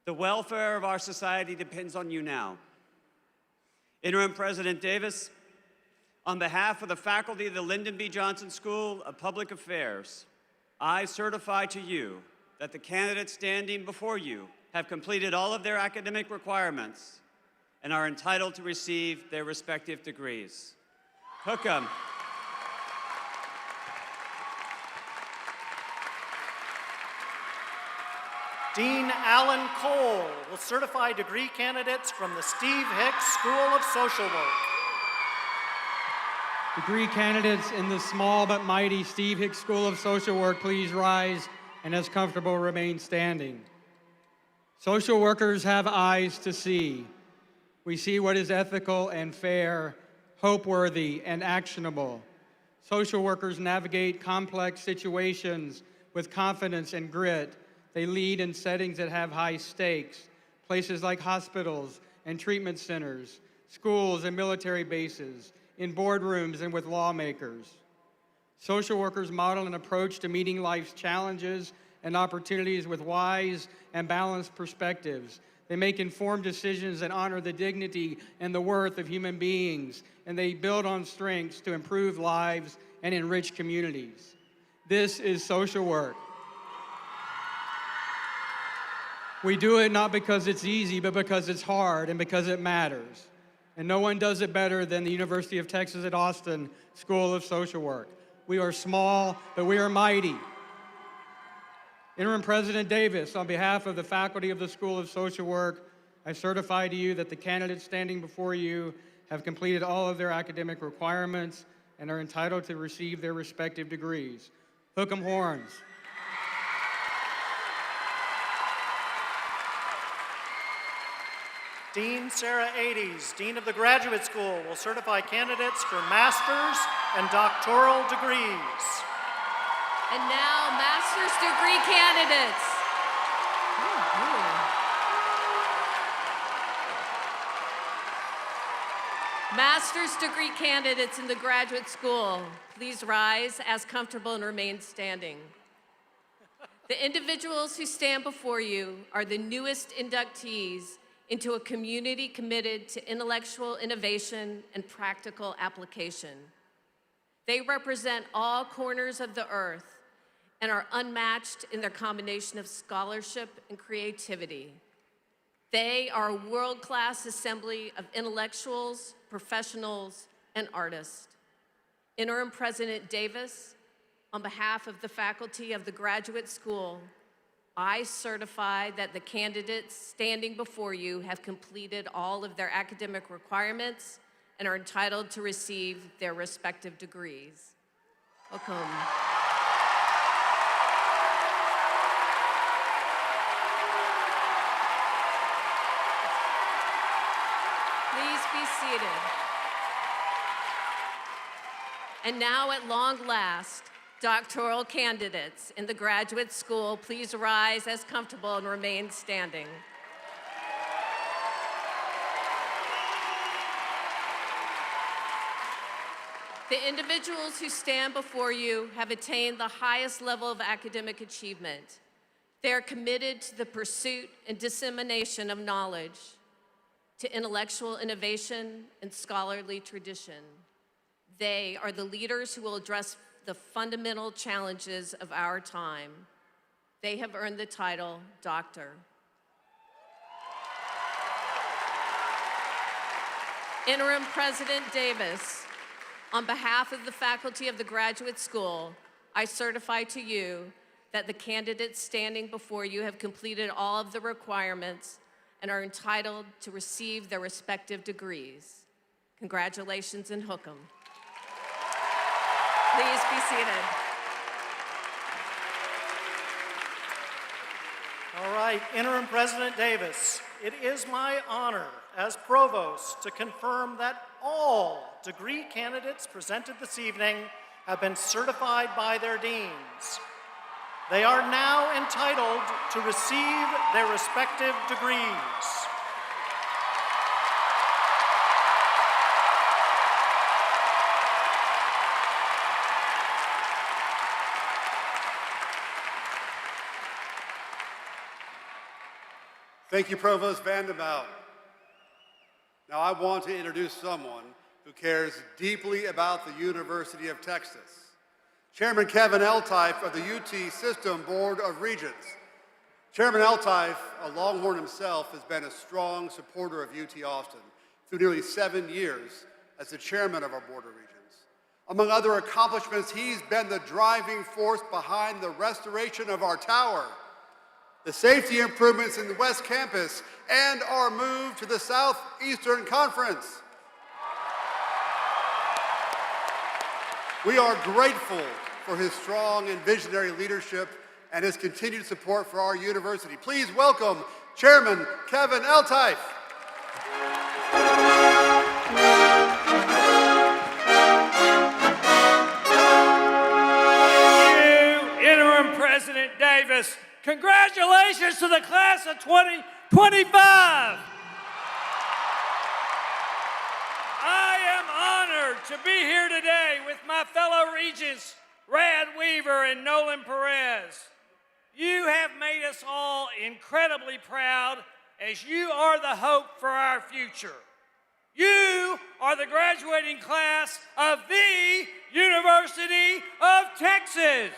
The welfare of our society depends on you now. Interim President Davis, on behalf of the faculty of the Lyndon B. Johnson School of Public Affairs, I certify to you that the candidates standing before you have completed all of their academic requirements and are entitled to receive their respective degrees. Hook 'em. Dean Alan Cole will certify degree candidates from the Steve Hicks School of Social Work. Degree candidates in the small but mighty Steve Hicks School of Social Work, please rise and as comfortable remain standing. Social workers have eyes to see. We see what is ethical and fair, hope-worthy and actionable. Social workers navigate complex situations with confidence and grit. They lead in settings that have high stakes, places like hospitals and treatment centers, schools and military bases, in boardrooms and with lawmakers. Social workers model an approach to meeting life's challenges and opportunities with wise and balanced perspectives. They make informed decisions that honor the dignity and the worth of human beings, and they build on strengths to improve lives and enrich communities. This is social work. We do it not because it's easy, but because it's hard and because it matters. And no one does it better than the University of Texas at Austin School of Social Work. We are small, but we are mighty. Interim President Davis, on behalf of the faculty of the School of Social Work, I certify to you that the candidates standing before you have completed all of their academic requirements and are entitled to receive their respective degrees. Hook 'em horns. Dean Sarah Ades, Dean of the Graduate School, will certify candidates for master's and doctoral degrees. And now, master's degree candidates. Master's degree candidates in the graduate school, please rise as comfortable and remain standing. The individuals who stand before you are the newest inductees into a community committed to intellectual innovation and practical application. They represent all corners of the earth and are unmatched in their combination of scholarship and creativity. They are a world-class assembly of intellectuals, professionals, and artists. Interim President Davis, on behalf of the faculty of the Graduate School, I certify that the candidates standing before you have completed all of their academic requirements and are entitled to receive their respective degrees. Welcome. Please be seated. And now, at long last, doctoral candidates in the Graduate School, please rise as comfortable and remain standing. The individuals who stand before you have attained the highest level of academic achievement. They are committed to the pursuit and dissemination of knowledge, to intellectual innovation and scholarly tradition. They are the leaders who will address the fundamental challenges of our time. They have earned the title Doctor. Interim President Davis, on behalf of the faculty of the Graduate School, I certify to you that the candidates standing before you have completed all of the requirements and are entitled to receive their respective degrees. Congratulations and hook 'em. Please be seated. All right, Interim President Davis, it is my honor as Provost to confirm that all degree candidates presented this evening have been certified by their deans. They are now entitled to receive their respective degrees. Thank you, Provost Vanderbilt. Now I want to introduce someone who cares deeply about the University of Texas. Chairman Kevin Eltife of the UT System Board of Regents. Chairman Eltife, a Longhorn himself, has been a strong supporter of UT Austin through nearly 7 years as the chairman of our Board of Regents. Among other accomplishments, he's been the driving force behind the restoration of our tower, the safety improvements in the West Campus, and our move to the Southeastern Conference. We are grateful for his strong and visionary leadership and his continued support for our university. Please welcome Chairman Kevin Eltife. Thank you, Interim President Davis. Congratulations to the class of 2025. I am honored to be here today with my fellow regents, Rad Weaver and Nolan Perez. You have made us all incredibly proud as you are the hope for our future. You are the graduating class of the University of Texas.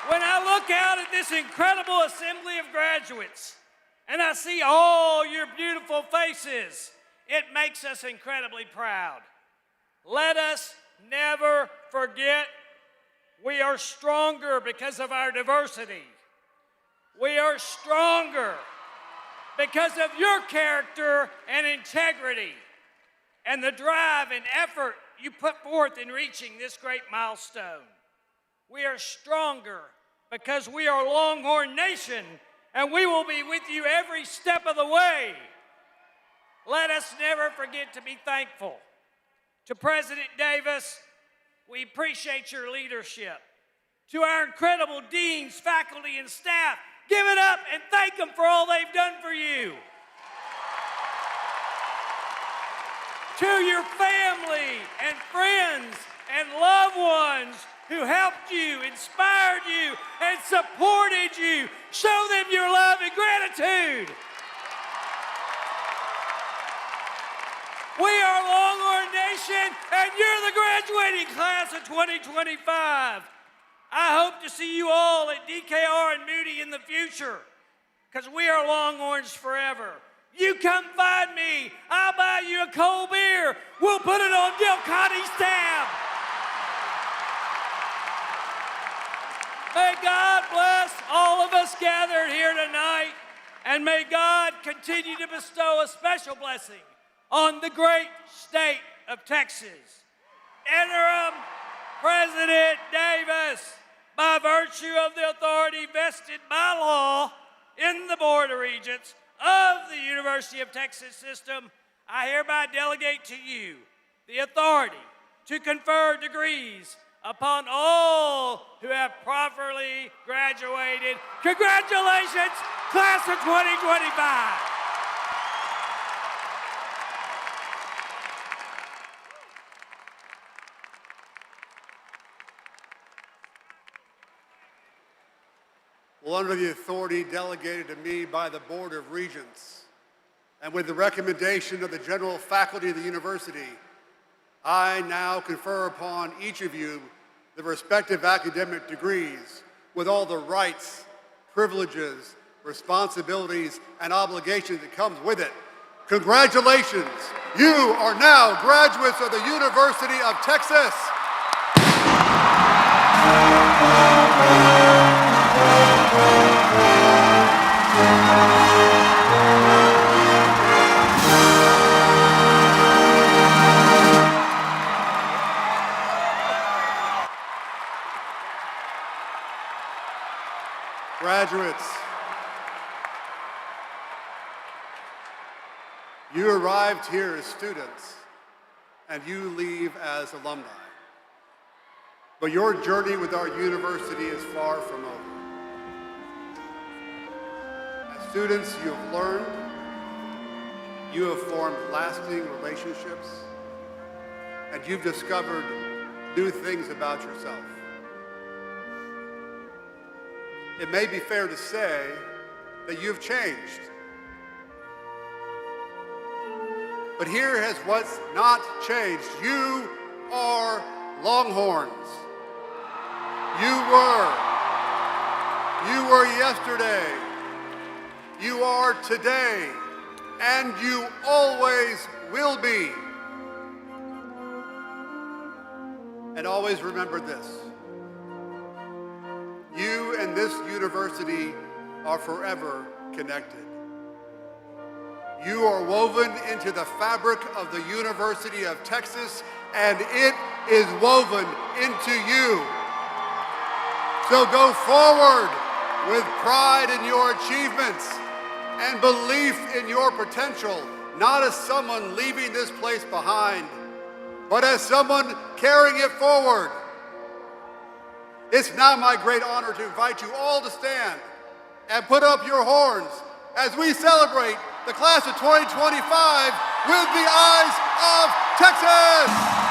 When I look out at this incredible assembly of graduates and I see all your beautiful faces, it makes us incredibly proud. Let us never forget we are stronger because of our diversity. We are stronger because of your character and integrity and the drive and effort you put forth in reaching this great milestone. We are stronger because we are Longhorn Nation, and we will be with you every step of the way. Let us never forget to be thankful. To President Davis, we appreciate your leadership. To our incredible deans, faculty, and staff, give it up and thank them for all they've done for you. To your family and friends and loved ones who helped you, inspired you, and supported you, show them your love and gratitude. We are Longhorn Nation. nation, and you're the graduating class of 2025. I hope to see you all at DKR and Moody in the future, because we are Longhorns forever. You come find me. I'll buy you a cold beer. We'll put it on Del Conte's tab. May God bless all of us gathered here tonight, and may God continue to bestow a special blessing on the great state of Texas. Interim President Davis, by virtue of the authority vested by law in the Board of Regents of the University of Texas System, I hereby delegate to you the authority to confer degrees upon all who have properly graduated. Congratulations, class of 2025. Well, under the authority delegated to me by the Board of Regents, and with the recommendation of the general faculty of the university, I now confer upon each of you the respective academic degrees with all the rights, privileges, responsibilities, and obligations that comes with it. Congratulations! You are now graduates of the University of Texas. Graduates, you arrived here as students, and you leave as alumni. But your journey with our university is far from over. As students, you have learned, you have formed lasting relationships, and you've discovered new things about yourself. It may be fair to say that you've changed. But here is what's not changed. You are Longhorns. You were yesterday. You are today. And you always will be. And always remember this. You and this university are forever connected. You are woven into the fabric of the University of Texas, and it is woven into you. So go forward with pride in your achievements and belief in your potential, not as someone leaving this place behind, but as someone carrying it forward. It's now my great honor to invite you all to stand and put up your horns as we celebrate the class of 2025 with the eyes of Texas!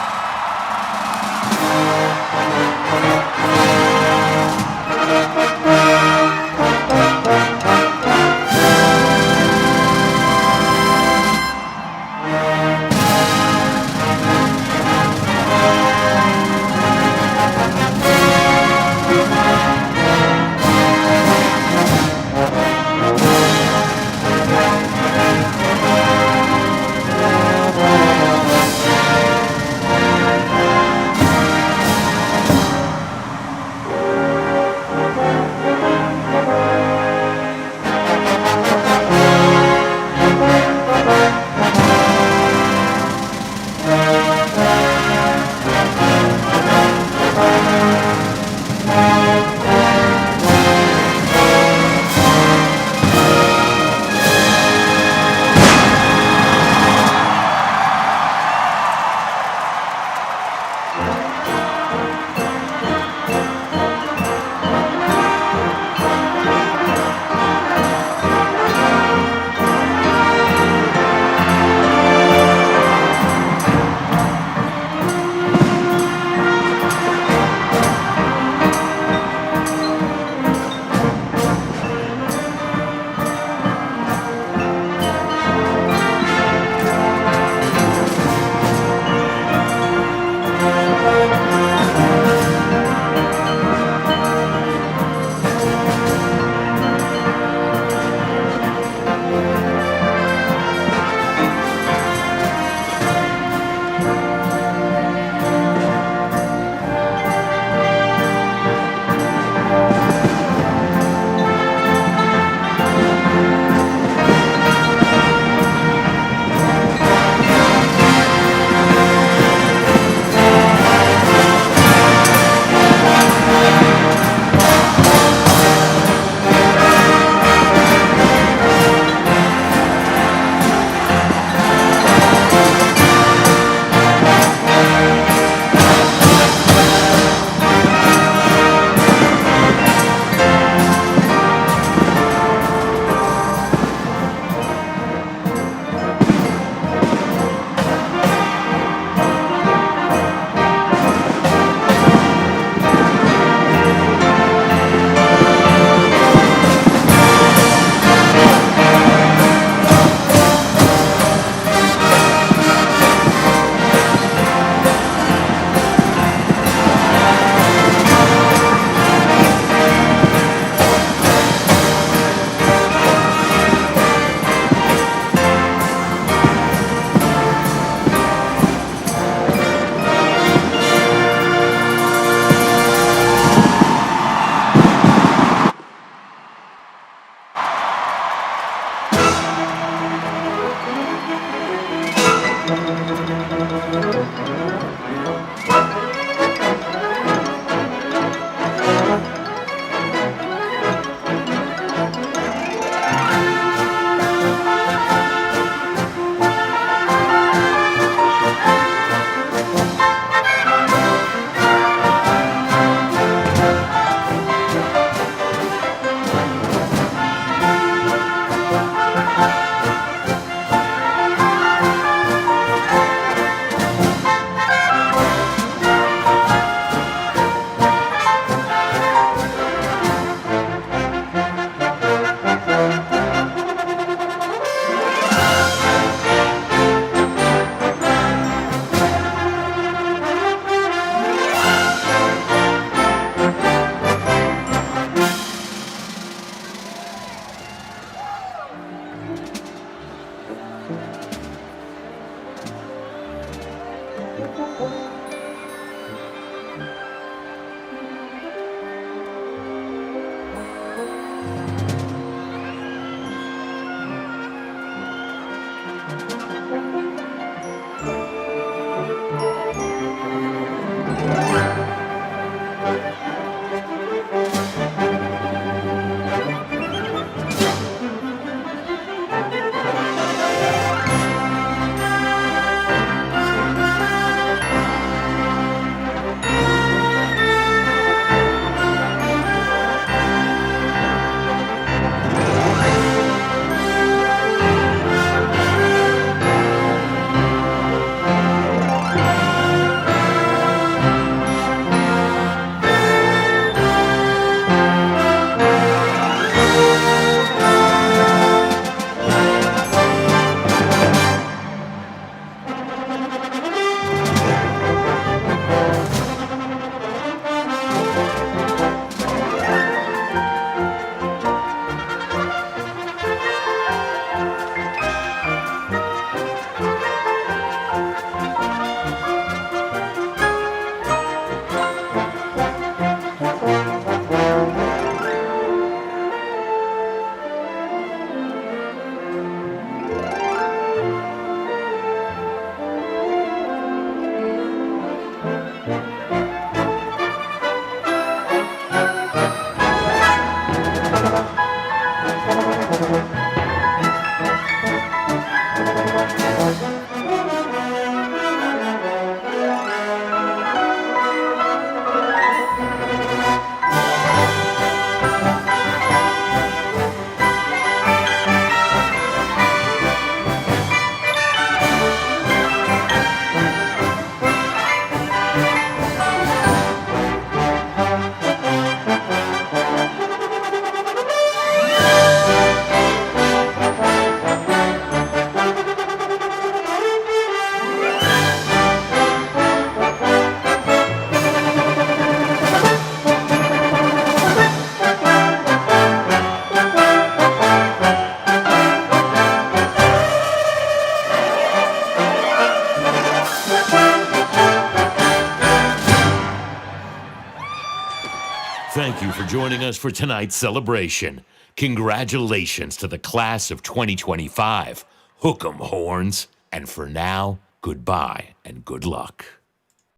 Thank you for joining us for tonight's celebration. Congratulations to the class of 2025. Hook 'em horns. And for now, goodbye and good luck.